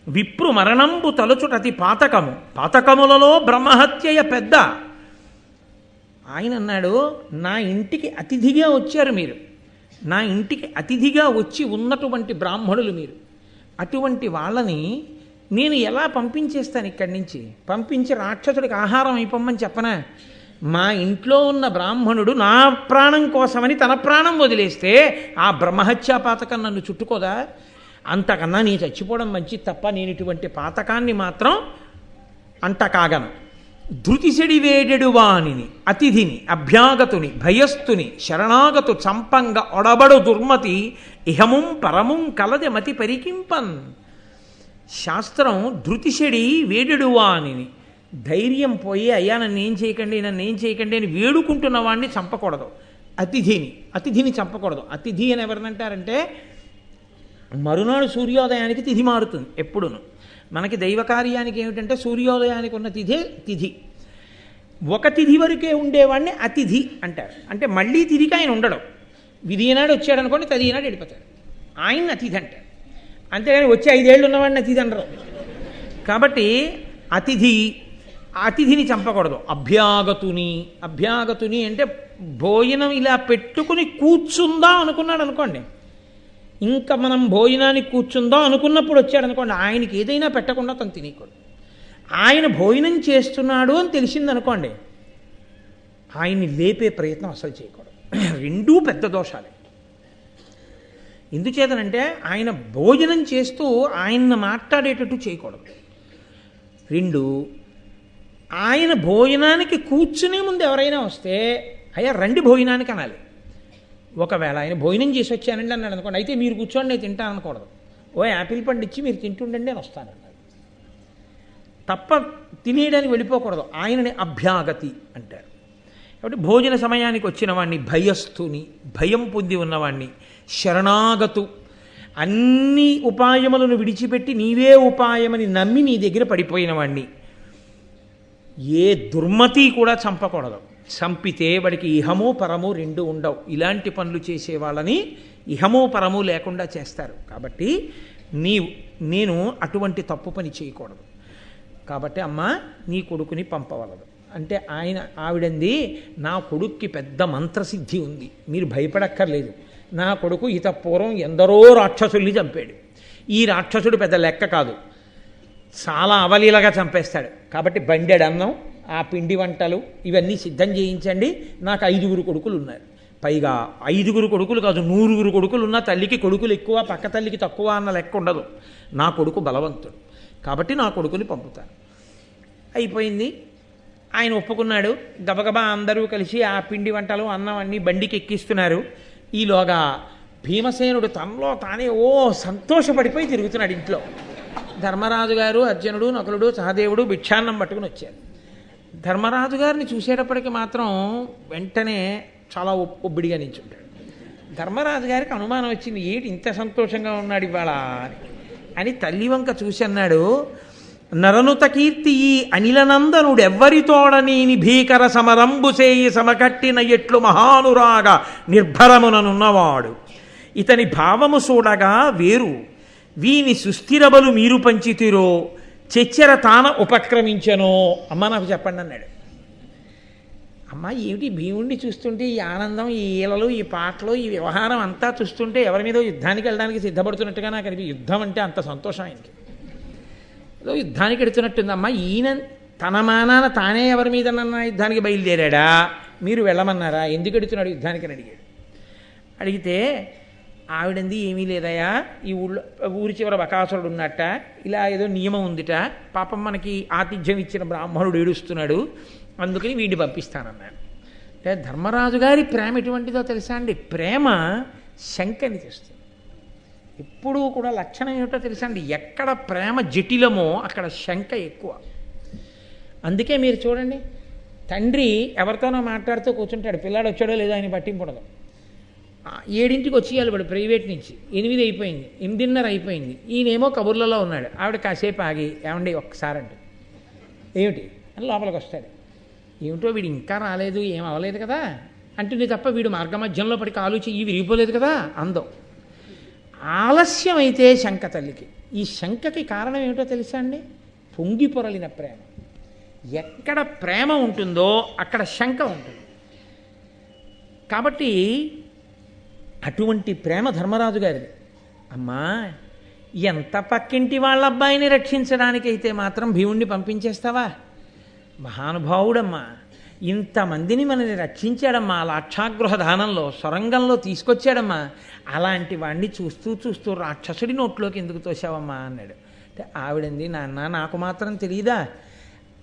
విప్రు మరణంబు తలుచుటతి పాతకము పాతకములలో బ్రహ్మహత్యయ పెద్ద. ఆయన అన్నాడు, నా ఇంటికి అతిథిగా వచ్చారు మీరు, నా ఇంటికి అతిథిగా వచ్చి ఉన్నటువంటి బ్రాహ్మణులు మీరు. అటువంటి వాళ్ళని నేను ఎలా పంపించేస్తాను ఇక్కడి నుంచి? పంపించి రాక్షసుడికి ఆహారం అయిపోమ్మని చెప్పనా? మా ఇంట్లో ఉన్న బ్రాహ్మణుడు నా ప్రాణం కోసమని తన ప్రాణం వదిలేస్తే ఆ బ్రహ్మహత్యా పాతకం నన్ను చుట్టుకోదా? అంతకన్నా నీ చచ్చిపోవడం మంచిది తప్ప నేను ఇటువంటి పాతకాన్ని మాత్రం అంట కాగను. ధృతిశడి వేడెడు వాణిని అతిథిని అభ్యాగతుని భయస్థుని శరణాగతు చంపంగ ఒడబడు దుర్మతి ఇహముం పరముం కలది మతి పరికింపన్. శాస్త్రం ధృతిశడి వేడెడు వాణిని, ధైర్యం పోయి అయ్యా నన్ను ఏం చేయకండి అని వేడుకుంటున్న వాడిని చంపకూడదు. అతిథిని చంపకూడదు. అతిథి అని ఎవరినంటారంటే మరునాడు సూర్యోదయానికి తిథి మారుతుంది ఎప్పుడును. మనకి దైవ కార్యానికి ఏమిటంటే సూర్యోదయానికి ఉన్న తిథి. ఒక తిథి వరకే ఉండేవాడిని అతిథి అంటారు. అంటే మళ్ళీ తిథికి ఆయన ఉండడం. విధి నాడు వచ్చాడు అనుకోండి, తది నాడు వెళ్ళిపోతాడు. ఆయన అతిథి అంటారు. అంతేగాని వచ్చి 5 ఏళ్ళు ఉన్నవాడిని అతిథి అనరు. కాబట్టి అతిథిని చంపకూడదు. అభ్యాగతుని అంటే భోజనం ఇలా పెట్టుకుని కూర్చుందాం అనుకున్నాడు అనుకోండి, ఇంకా మనం భోజనానికి కూర్చుందాం అనుకున్నప్పుడు వచ్చాడు అనుకోండి, ఆయనకి ఏదైనా పెట్టకుండా తను తినేయకూడదు. ఆయన భోజనం చేస్తున్నాడు అని తెలిసిందనుకోండి, ఆయన్ని లేపే ప్రయత్నం అసలు చేయకూడదు. 2 పెద్ద దోషాలే. ఎందుచేతనంటే ఆయన భోజనం చేస్తూ ఆయన్ని మాట్లాడేటట్టు చేయకూడదు. 2, ఆయన భోజనానికి కూర్చునే ముందు ఎవరైనా వస్తే అయ్యా రండి భోజనానికి అనాలి. ఒకవేళ ఆయన భోజనం చేసి వచ్చానండి అన్నాడు అనుకోండి, అయితే మీరు కూర్చోండి నేను తింటాను అనకూడదు. ఓ యాపిల్ పండు ఇచ్చి మీరు తింటుండండి అని వస్తానన్నాడు. తప్ప తినేయడానికి వెళ్ళిపోకూడదు, ఆయనని అభ్యాగతి అంటారు. కాబట్టి భోజన సమయానికి వచ్చిన వాడిని భయస్థుని, భయం పొంది ఉన్నవాణ్ణి, శరణాగతు, అన్ని ఉపాయములను విడిచిపెట్టి నీవే ఉపాయమని నమ్మి నీ దగ్గర పడిపోయిన వాణ్ణి, ఏ దుర్మతి కూడా చంపకూడదు. చంపితే వాడికి ఇహము పరము రెండు ఉండవు. ఇలాంటి పనులు చేసే వాళ్ళని ఇహము పరము లేకుండా చేస్తారు. కాబట్టి నేను అటువంటి తప్పు పని చేయకూడదు. కాబట్టి అమ్మ నీ కొడుకుని పంపవలదు అంటే ఆవిడంది, నా కొడుక్కి పెద్ద మంత్రసిద్ధి ఉంది, మీరు భయపడక్కర్లేదు. నా కొడుకు పూర్వం ఎందరో రాక్షసుల్ని చంపాడు. ఈ రాక్షసుడు పెద్ద లెక్క కాదు, చాలా అవలీలగా చంపేస్తాడు. కాబట్టి బండెడన్నం, ఆ పిండి వంటలు ఇవన్నీ సిద్ధం చేయించండి. నాకు 5 కొడుకులు ఉన్నారు. పైగా 5 కొడుకులు కాదు, 100 కొడుకులు ఉన్న తల్లికి కొడుకులు ఎక్కువ, పక్క తల్లికి తక్కువ అన్న లెక్క ఉండదు. నా కొడుకు బలవంతుడు కాబట్టి నా కొడుకుని పంపుతాను. అయిపోయింది, ఆయన ఒప్పుకున్నాడు. గబగబా అందరూ కలిసి ఆ పిండి వంటలు అన్నం అన్నీ బండికి ఎక్కిస్తున్నారు. ఈలోగా భీమసేనుడు తనలో తానే సంతోషపడిపోయి తిరుగుతున్నాడు ఇంట్లో. ధర్మరాజు గారు, అర్జునుడు, నకులుడు, సహదేవుడు భిక్షాన్నం పట్టుకుని వచ్చారు. ధర్మరాజు గారిని చూసేటప్పటికి మాత్రం వెంటనే చాలా ఒబ్బిడిగా నించుంటాడు. ధర్మరాజు గారికి అనుమానం వచ్చింది, ఏంటి ఇంత సంతోషంగా ఉన్నాడు ఇవాళ అని తల్లి వంక చూసి అన్నాడు, నరనుత కీర్తి ఈ అనిలనందనుడెవ్వరితోడనేని భీకర సమరంబుసేయి సమకట్టిన ఎట్లు మహానురాగ నిర్భరముననున్నవాడు, ఇతని భావము చూడగా వేరు, వీని సుస్థిరబలు మీరు పంచితిరో, చెచ్చెర తాన ఉపక్రమించనో. అమ్మ నాకు చెప్పండి అన్నాడు. అమ్మ ఏమిటి భీముడిని చూస్తుంటే ఈ ఆనందం, ఈ ఈలలు, ఈ పాటలు, ఈ వ్యవహారం అంతా చూస్తుంటే ఎవరి మీద యుద్ధానికి వెళ్ళడానికి సిద్ధపడుతున్నట్టుగా నాకు అనిపి, యుద్ధం అంటే అంత సంతోషం ఆయనకి, ఏదో యుద్ధానికి ఎడుతున్నట్టుందమ్మా. ఈయన తన మానాన తానే ఎవరి మీద యుద్ధానికి బయలుదేరాడా, మీరు వెళ్ళమన్నారా, ఎందుకు ఎడుతున్నాడు యుద్ధానికి అని అడిగాడు. అడిగితే ఆవిడంది, ఏమీ లేదయా, ఈ ఊరి చివర బకాసురుడు ఉన్నట్ట, ఇలా ఏదో నియమం ఉందిట, పాపం మనకి ఆతిథ్యం ఇచ్చిన బ్రాహ్మణుడు ఏడుస్తున్నాడు, అందుకని వీడిని పంపిస్తానన్నాడు. అంటే ధర్మరాజు గారి ప్రేమ ఎటువంటిదో తెలుసా అండి? ప్రేమ శంకని తెస్తుంది. ఎప్పుడూ కూడా లక్షణం ఏమిటో తెలుసా అండి? ఎక్కడ ప్రేమ జటిలమో అక్కడ శంక ఎక్కువ. అందుకే మీరు చూడండి, తండ్రి ఎవరితోనో మాట్లాడుతూ కూర్చుంటాడు, పిల్లాడు వచ్చాడో లేదో ఆయన పట్టింపుడదు. 7ంటికి వచ్చేయాలి వాడు ప్రైవేట్ నుంచి, 8 అయిపోయింది, 8:30 అయిపోయింది, ఈయనేమో కబుర్లలో ఉన్నాడు. ఆవిడ కాసేపు ఆగి, ఏమండి ఒక్కసారి అంటే, ఏమిటి అని లోపలికి వస్తాడు. ఏమిటో వీడు ఇంకా రాలేదు, ఏం అవ్వలేదు కదా అంటుంది తప్ప, వీడు మార్గమధ్యంలో పడి కాలు చెయ్యి విరిగిపోలేదు కదా అందం. ఆలస్యం అయితే శంక తల్లికి. ఈ శంకకి కారణం ఏమిటో తెలుసా అండి? పొంగి పొరలిన ప్రేమ. ఎక్కడ ప్రేమ ఉంటుందో అక్కడ శంక ఉంటుంది. కాబట్టి అటువంటి ప్రేమ ధర్మరాజు గారిది. అమ్మా, ఎంత పక్కింటి వాళ్ళ అబ్బాయిని రక్షించడానికైతే మాత్రం భీముణ్ణి పంపించేస్తావా? మహానుభావుడమ్మా, ఇంతమందిని మనని రక్షించాడమ్మా, లాక్షాగృహ దానంలో సొరంగంలో తీసుకొచ్చాడమ్మా, అలాంటి వాడిని చూస్తూ చూస్తూ రాక్షసుడి నోట్లోకి ఎందుకు తోసావమ్మా అన్నాడు. అంటే ఆవిడంది, నాన్న నాకు మాత్రం తెలియదా,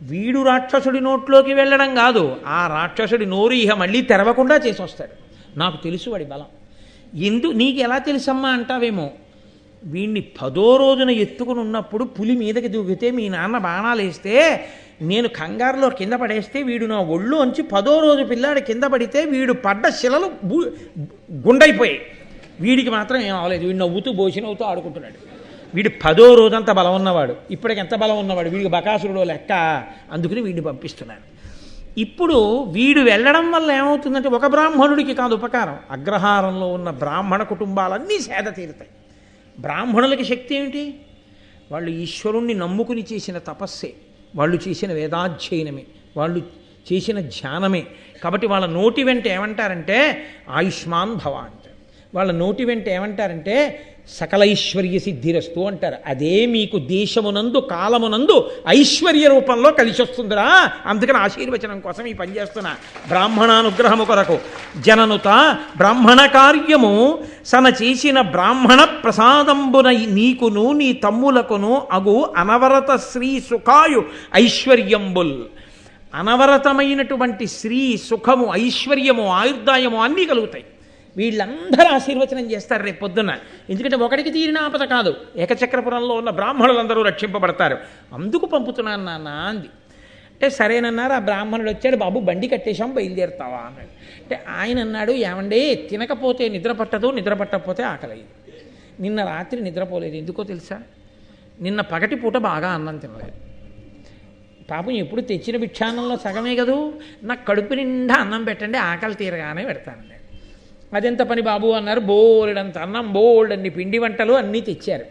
వీడు రాక్షసుడి నోట్లోకి వెళ్ళడం కాదు, ఆ రాక్షసుడి నోరు ఇహ మళ్ళీ తెరవకుండా చేసి వస్తాడు, నాకు తెలుసు వాడి బలం. నీకు ఎలా తెలుసమ్మా అంటావేమో, వీడిని 10వ రోజున ఎత్తుకుని ఉన్నప్పుడు పులి మీదకి దూకితే మీ నాన్న బాణాలు వేస్తే నేను కంగారులో కింద పడేస్తే వీడు నా ఒళ్ళు అంచి 10వ రోజు పిల్లాడు కింద పడితే వీడు పడ్డ శిలలు గుండైపోయాయి, వీడికి మాత్రం ఏం అవ్వలేదు, వీడు నవ్వుతూ బోసినవుతూ ఆడుకుంటున్నాడు. వీడు 10వ రోజంతా బలం ఉన్నవాడు, ఇప్పటికి ఎంత బలం ఉన్నవాడు, వీడికి బకాసురుడు లెక్క, అందుకని వీడిని పంపిస్తున్నాడు. ఇప్పుడు వీడు వెళ్ళడం వల్ల ఏమవుతుందంటే ఒక బ్రాహ్మణుడికి కాదు ఉపకారం, అగ్రహారంలో ఉన్న బ్రాహ్మణ కుటుంబాలన్నీ సేద తీరుతాయి. బ్రాహ్మణులకి శక్తి ఏమిటి? వాళ్ళు ఈశ్వరుణ్ణి నమ్ముకుని చేసిన తపస్సే, వాళ్ళు చేసిన వేదాధ్యయనమే, వాళ్ళు చేసిన ధ్యానమే. కాబట్టి వాళ్ళ నోటి వెంట ఏమంటారంటే ఆయుష్మాన్ భవ అంటారు, వాళ్ళ నోటి వెంట ఏమంటారంటే సకలైశ్వర్య సిద్ధిరస్తు అంటారు. అదే మీకు దేశమునందు కాలమునందు ఐశ్వర్య రూపంలో కలిసి వస్తుందిరా, అందుకని ఆశీర్వచనం కోసం ఈ పని చేస్తున్నా. బ్రాహ్మణానుగ్రహము కొరకు జననుత బ్రాహ్మణ కార్యము సన చేసిన బ్రాహ్మణ ప్రసాదంబున నీకును నీ తమ్ములకును అగు అనవరత శ్రీ సుఖాయు ఐశ్వర్యంబుల్. అనవరతమైనటువంటి శ్రీ సుఖము, ఐశ్వర్యము, ఆయుర్దాయము అన్నీ కలుగుతాయి. వీళ్ళందరూ ఆశీర్వచనం చేస్తారు రేపు పొద్దున్న. ఎందుకంటే ఒకడికి తీరిన ఆపద కాదు, ఏకచక్రపురంలో ఉన్న బ్రాహ్మణులందరూ రక్షింపబడతారు, అందుకు పంపుతున్నాను నాన్న అంది. అంటే సరేనన్నారు. ఆ బ్రాహ్మణుడు వచ్చాడు, బాబు బండి కట్టేశాం బయలుదేరుతావా అన్నాడు. అంటే ఆయన అన్నాడు, ఏమండే తినకపోతే నిద్ర పట్టదు, నిద్ర పట్టకపోతే ఆకలి. నిన్న రాత్రి నిద్రపోలేదు, ఎందుకో తెలుసా? నిన్న పగటి పూట బాగా అన్నం తినలేదు. పాపం ఎప్పుడు తెచ్చిన భిక్షాన్నంలో సగమే కదూ, నాకు కడుపు నిండా అన్నం పెట్టండి, ఆకలి తీరగానే పెడతానండి. అదెంత పని బాబు అన్నారు. బోల్డంత అన్నం, బోల్డన్ని పిండి వంటలు అన్నీ తెచ్చారు.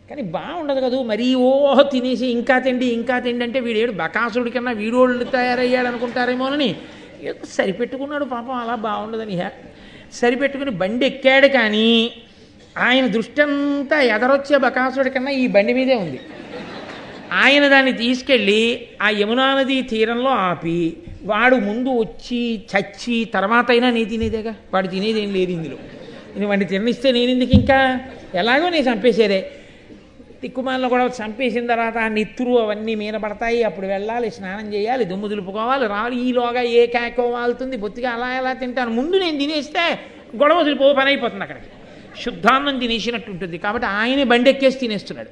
కానీ బాగుండదు కదూ, మరీ ఓహో తినేసి ఇంకా తిండి ఇంకా తిండి అంటే వీడేడు బకాసుడి కన్నా వీడోళ్ళు తయారయ్యాడు అనుకుంటారేమోనని ఏదో సరిపెట్టుకున్నాడు పాపం. అలా బాగుండదని సరిపెట్టుకుని బండి ఎక్కాడు. కానీ ఆయన దృష్టి అంతా ఎదరొచ్చే బకాసుడి కన్నా ఈ బండి మీదే ఉంది. ఆయన దాన్ని తీసుకెళ్ళి ఆ యమునా నదీ తీరంలో ఆపి, వాడు ముందు వచ్చి చచ్చి తర్వాత అయినా నేను తినేదేగా, వాడు తినేదేం లేదు ఇందులో, నేను వాడిని తిననిస్తే నేను ఎందుకు, ఇంకా ఎలాగో నేను చంపేసేదే. తిక్కుమాలను కూడా చంపేసిన తర్వాత నెత్తురు అవన్నీ మీద పడతాయి, అప్పుడు వెళ్ళాలి, స్నానం చేయాలి, దుమ్ము దులుపుకోవాలి, రావాలి. ఈలోగా ఏ కేకో వాళ్తుంది, బొత్తిగా అలా ఎలా తింటాను, ముందు నేను తినేస్తే గొడవ వదిలిపో పని అయిపోతుంది, అక్కడికి శుద్ధాన్నం తినేసినట్టు ఉంటుంది. కాబట్టి ఆయనే బండి ఎక్కేసి తినేస్తున్నాడు.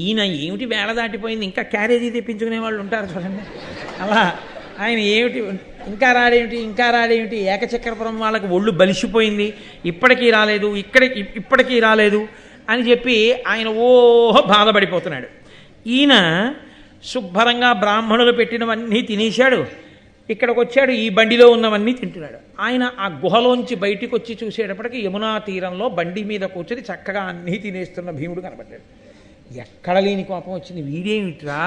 ఈయన ఏమిటి వేళ దాటిపోయింది, ఇంకా క్యారేజీ తెప్పించుకునే వాళ్ళు ఉంటారు చూడండి, అలా ఆయన ఏమిటి ఇంకా రాడేమిటి ఏకచక్రపురం వాళ్ళకి ఒళ్ళు బలిసిపోయింది, ఇప్పటికీ రాలేదు అని చెప్పి ఆయన ఓహో బాధపడిపోతున్నాడు. ఈయన శుభ్రంగా బ్రాహ్మణులు పెట్టినవన్నీ తినేశాడు, ఇక్కడికి వచ్చాడు, ఈ బండిలో ఉన్నవన్నీ తింటున్నాడు. ఆయన ఆ గుహలోంచి బయటికి వచ్చి చూసేటప్పటికి యమునా తీరంలో బండి మీద కూర్చొని చక్కగా అన్నీ తినేస్తున్న భీముడు కనబడ్డాడు. ఎక్కడ లేని కోపం వచ్చింది, వీడేమిట్రా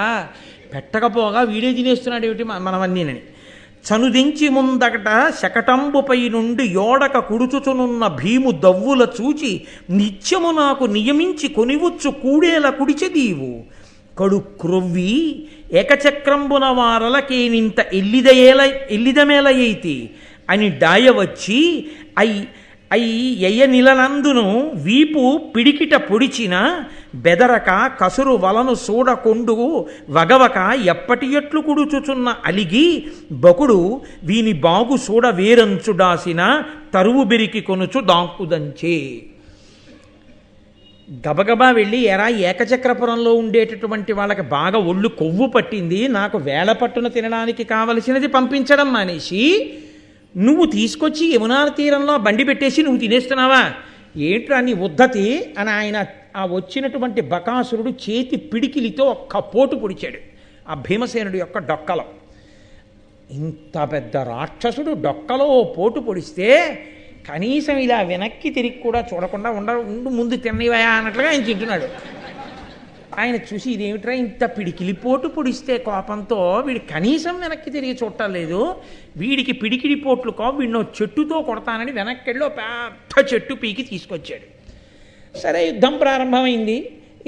పెట్టకపోగా వీడే తినేస్తున్నాడు ఏమిటి మనవన్నీనని. చనుదించి ముందకట శకటంబుపై నుండి యోడక కుడుచుచునున్న భీము దవ్వుల చూచి నిత్యము నాకు నియమించి కొనివచ్చు కూడేల కుడిచెదీవు కడు క్రొవ్వి ఏకచక్రంబున వారలకేనింత ఎల్లిదమేలయైతి అని డాయవచ్చి ఎయ్య నిలనందును వీపు పిడికిట పొడిచిన బెదరక కసురు వలను సూడకొండు వగవక ఎప్పటి ఎట్లు కుడుచుచున్న అలిగి బకుడు వీని బాగు సూడ వేరంచుడాసిన తరువు బెరికి కొనుచు దాంకుదంచే. గబగబా వెళ్ళి ఎరా ఏకచక్రపురంలో ఉండేటటువంటి వాళ్ళకి బాగా ఒళ్ళు కొవ్వు పట్టింది, నాకు వేళ పట్టున తినడానికి కావలసినది పంపించడం మానేసి నువ్వు తీసుకొచ్చి యమునా తీరంలో బండి పెట్టేసి నువ్వు తినేస్తున్నావా, ఏంట్రా నీ ఉద్ధతి అని ఆయన ఆ వచ్చినటువంటి బకాసురుడు చేతి పిడికిలితో ఒక్క పోటు పొడిచాడు ఆ భీమసేనుడి యొక్క డొక్కలో. ఇంత పెద్ద రాక్షసుడు డొక్కలో పోటు పొడిస్తే కనీసం ఇలా వెనక్కి తిరిగి కూడా చూడకుండా ఉండు ముందు తిన్నవయా అన్నట్లుగా ఆయన తింటున్నాడు. ఆయన చూసి ఇదేమిట్రా ఇంత పిడికిలి పోటు పొడిస్తే కోపంతో వీడు కనీసం వెనక్కి తిరిగి చూడలేదు, వీడికి పిడికిడి పోట్లు వీడినో చెట్టుతో కొడతానని వెనక్కెళ్ళి పెద్ద చెట్టు పీకి తీసుకొచ్చాడు. సరే యుద్ధం ప్రారంభమైంది,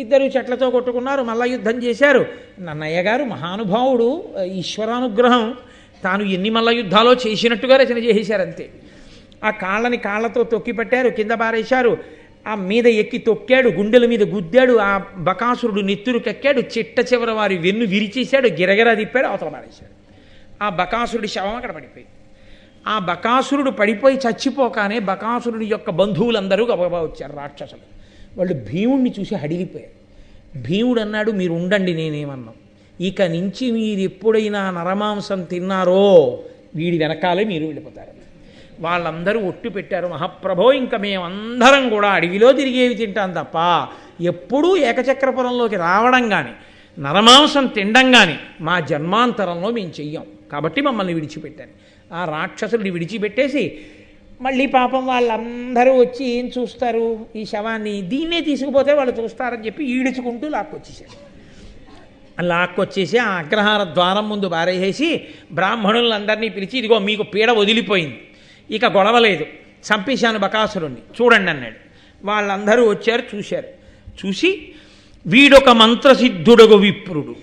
ఇద్దరు చెట్లతో కొట్టుకున్నారు, మళ్ళా యుద్ధం చేశారు. నన్నయ్య గారు మహానుభావుడు, ఈశ్వరానుగ్రహం, తాను ఎన్ని మల్ల యుద్ధాలో చేసినట్టుగా రచన చేసేశారంతే. ఆ కాళ్ళతో తొక్కి పట్టారు, కింద పారేశారు, ఆ మీద ఎక్కి తొక్కాడు, గుండెల మీద గుద్దాడు, ఆ బకాసురుడు నెత్తురుకెక్కాడు, చిట్ట చివర వారి వెన్ను విరిచేశాడు, గిరగిరా తిప్పాడు, అవతల పారేశాడు. ఆ బకాసురుడి శవం అక్కడ పడిపోయింది. ఆ బకాసురుడు పడిపోయి చచ్చిపోగానే బకాసురుడి యొక్క బంధువులందరూ గబగబా వచ్చారు రాక్షసులు. వాళ్ళు భీముడిని చూసి హడిలిపోయారు. భీముడు అన్నాడు, మీరు ఉండండి, నేనేమన్నాం, ఇక నుంచి మీరు ఎప్పుడైనా నరమాంసం తిన్నారో వీడి వెనకాలే మీరు వెళ్ళిపోతారు. వాళ్ళందరూ ఒట్టు పెట్టారు, మహాప్రభో ఇంకా మేమందరం కూడా అడవిలో తిరిగేవి తింటాం తప్ప ఎప్పుడూ ఏకచక్రపురంలోకి రావడం కానీ నరమాంసం తినడం కానీ మా జన్మాంతరంలో మేము చెయ్యం, కాబట్టి మమ్మల్ని విడిచిపెట్టారు. ఆ రాక్షసుల్ని విడిచిపెట్టేసి మళ్ళీ పాపం వాళ్ళందరూ వచ్చి ఏం చూస్తారు, ఈ శవాన్ని దీన్నే తీసుకుపోతే వాళ్ళు చూస్తారని చెప్పి ఈడుచుకుంటూ లాక్కొచ్చేసి ఆ అగ్రహార ద్వారం ముందు బారేసి బ్రాహ్మణులందరినీ పిలిచి, ఇదిగో మీకు పీడ వదిలిపోయింది, ఇక గొడవలేదు, చంపేశాను బకాసురుణ్ణి, చూడండి అన్నాడు. వాళ్ళందరూ వచ్చారు, చూసి వీడొక మంత్రసిద్ధుడగు విప్రుడు,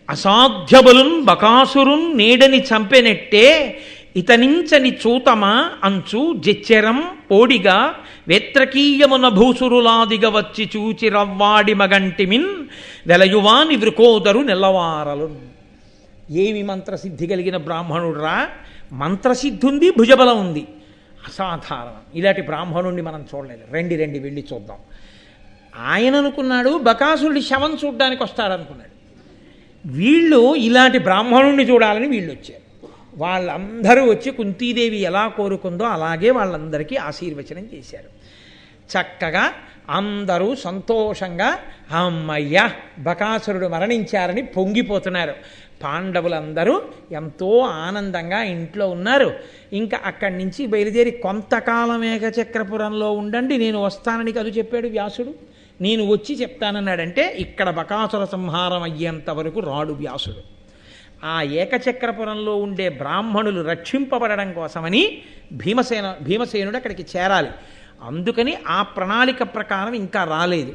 అసాధ్యబలున్ బకాసురున్ నేడని చంపెనెట్టే ఇతనించని చూతమా అంచు జెచ్చెరం పోడిగా వేత్రకీయమున భూసురులాదిగ వచ్చి చూచి రవ్వాడి మగంటిమిన్ వెలయువాని వృకోదరు నెల్లవారలు. ఏమి మంత్రసిద్ధి కలిగిన బ్రాహ్మణుడురా, మంత్రసిద్ధి ఉంది, భుజబలం ఉంది, అసాధారణం. ఇలాంటి బ్రాహ్మణుణ్ణి మనం చూడలేదు. రండి వెళ్ళి చూద్దాం. ఆయన అనుకున్నాడు బకాసురుడి శవం చూడ్డానికి వస్తాడనుకున్నాడు. వీళ్ళు ఇలాంటి బ్రాహ్మణుణ్ణి చూడాలని వీళ్ళు వచ్చారు. వాళ్ళందరూ వచ్చి కుంతీదేవి ఎలా కోరుకుందో అలాగే వాళ్ళందరికీ ఆశీర్వచనం చేశారు. చక్కగా అందరూ సంతోషంగా అమ్మయ్య బకాసురుడు మరణించారని పొంగిపోతున్నారు. పాండవులందరూ ఎంతో ఆనందంగా ఇంట్లో ఉన్నారు. ఇంకా అక్కడి నుంచి బయలుదేరి కొంతకాలం ఏకచక్రపురంలో ఉండండి, నేను వస్తానని కదు చెప్పాడు వ్యాసుడు. నేను వచ్చి చెప్తానన్నాడంటే ఇక్కడ బకాసుర సంహారం అయ్యేంత వరకు రాడు వ్యాసుడు. ఆ ఏకచక్రపురంలో ఉండే బ్రాహ్మణులు రక్షింపబడడం కోసమని భీమసేనుడు అక్కడికి చేరాలి. అందుకని ఆ ప్రణాళిక ప్రకారం ఇంకా రాలేదు.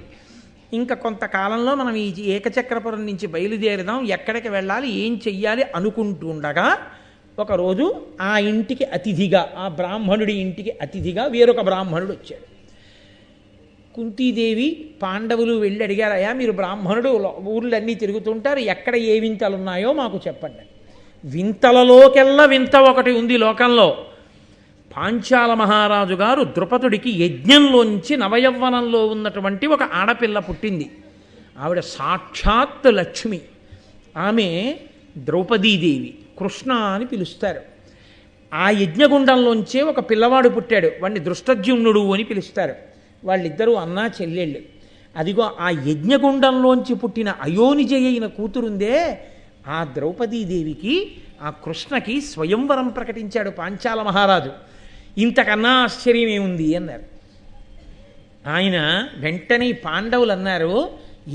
ఇంకా కొంతకాలంలో మనం ఈ ఏకచక్రపురం నుంచి బయలుదేరదాం, ఎక్కడికి వెళ్ళాలి, ఏం చెయ్యాలి అనుకుంటూ ఉండగా ఒకరోజు ఆ ఇంటికి అతిథిగా, ఆ బ్రాహ్మణుడి ఇంటికి అతిథిగా వేరొక బ్రాహ్మణుడు వచ్చాడు. కుంతీదేవి పాండవులు వెళ్ళి అడిగారు, అయ్యా మీరు బ్రాహ్మణుడు ఊర్లన్నీ తిరుగుతుంటారు, ఎక్కడ ఏ వింతలు ఉన్నాయో మాకు చెప్పండి. వింతలలోకెల్లా వింత ఒకటి ఉంది లోకంలో. పాంచాల మహారాజు గారు ద్రుపదుడికి యజ్ఞంలోంచి నవయవ్వనంలో ఉన్నటువంటి ఒక ఆడపిల్ల పుట్టింది. ఆవిడ సాక్షాత్ లక్ష్మి. ఆమె ద్రౌపదీదేవి, కృష్ణ అని పిలుస్తారు. ఆ యజ్ఞగుండంలోంచే ఒక పిల్లవాడు పుట్టాడు, వాడిని దృష్టద్యుమ్నుడు అని పిలుస్తారు. వాళ్ళిద్దరూ అన్నా చెల్లెళ్ళు. అదిగో ఆ యజ్ఞగుండంలోంచి పుట్టిన అయోనిజయ అయిన కూతురుందే, ఆ ద్రౌపదీదేవికి ఆ కృష్ణకి స్వయంవరం ప్రకటించాడు పాంచాల మహారాజు. ఇంతకన్నా ఆశ్చర్యం ఏముంది అన్నారు. ఆయన వెంటనే పాండవులు అన్నారు,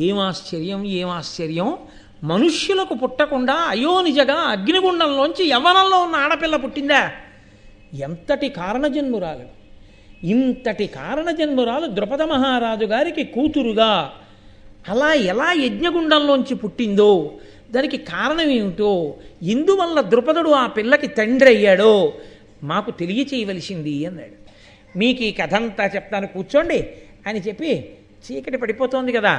ఏం ఆశ్చర్యం, మనుష్యులకు పుట్టకుండా అయోనిజగా అగ్నిగుండంలోంచి యవ్వనంలో ఉన్న ఆడపిల్ల పుట్టిందా? ఎంతటి కారణజన్మురాలు, ఇంతటి కారణజన్మురాలు ద్రుపద మహారాజు గారికి కూతురుగా అలా ఎలా యజ్ఞగుండంలోంచి పుట్టిందో, దానికి కారణం ఏమిటో, ఇందువల్ల ద్రుపదుడు ఆ పిల్లకి తండ్రి అయ్యాడో మాకు తెలియచేయవలసింది అన్నాడు. మీకు ఈ కథ అంతా చెప్తాను కూర్చోండి అని చెప్పి, చీకటి పడిపోతోంది కదా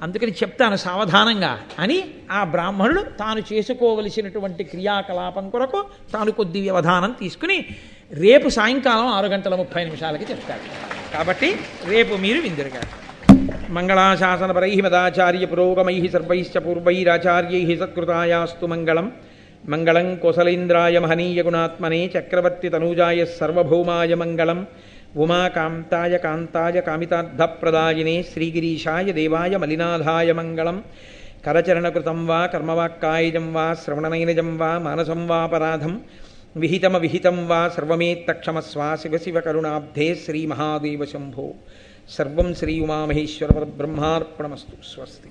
అందుకని చెప్తాను సావధానంగా అని ఆ బ్రాహ్మణుడు తాను చేసుకోవలసినటువంటి క్రియాకలాపం కొరకు తాను కొద్ది వ్యవధానం తీసుకుని రేపు సాయంకాలం 6:30 చెప్తాడు. కాబట్టి రేపు మీరు విందురుగా. మంగళాశాసనపరై మదాచార్య పురోగమై సర్వైశ్చ పూర్వైరాచార్యై సత్కృతాయాస్తు మంగళం. మంగళం కోసలేంద్రాయ మహనీయ గుణాత్మనే చక్రవర్తి తనూజాయ సర్వభౌమాయ మంగళం. ఉమాకాంతాయ కాంతాయ కామితార్థప్రదాయినే శ్రీగిరీశాయ దేవాయ మలినాథాయ మంగళం. కరచరణకృతం వా కర్మవాక్కాయజం వా శ్రవణనైనజం వా మానసం వాపరాధం విహితం వా సర్వమేత్తక్షమస్వ శివ శివ కరుణాబ్ధే శ్రీమహాదేవ శంభో. సర్వం శ్రీ ఉమామహేశ్వర పరబ్రహ్మార్పణమస్తు. స్వస్తి.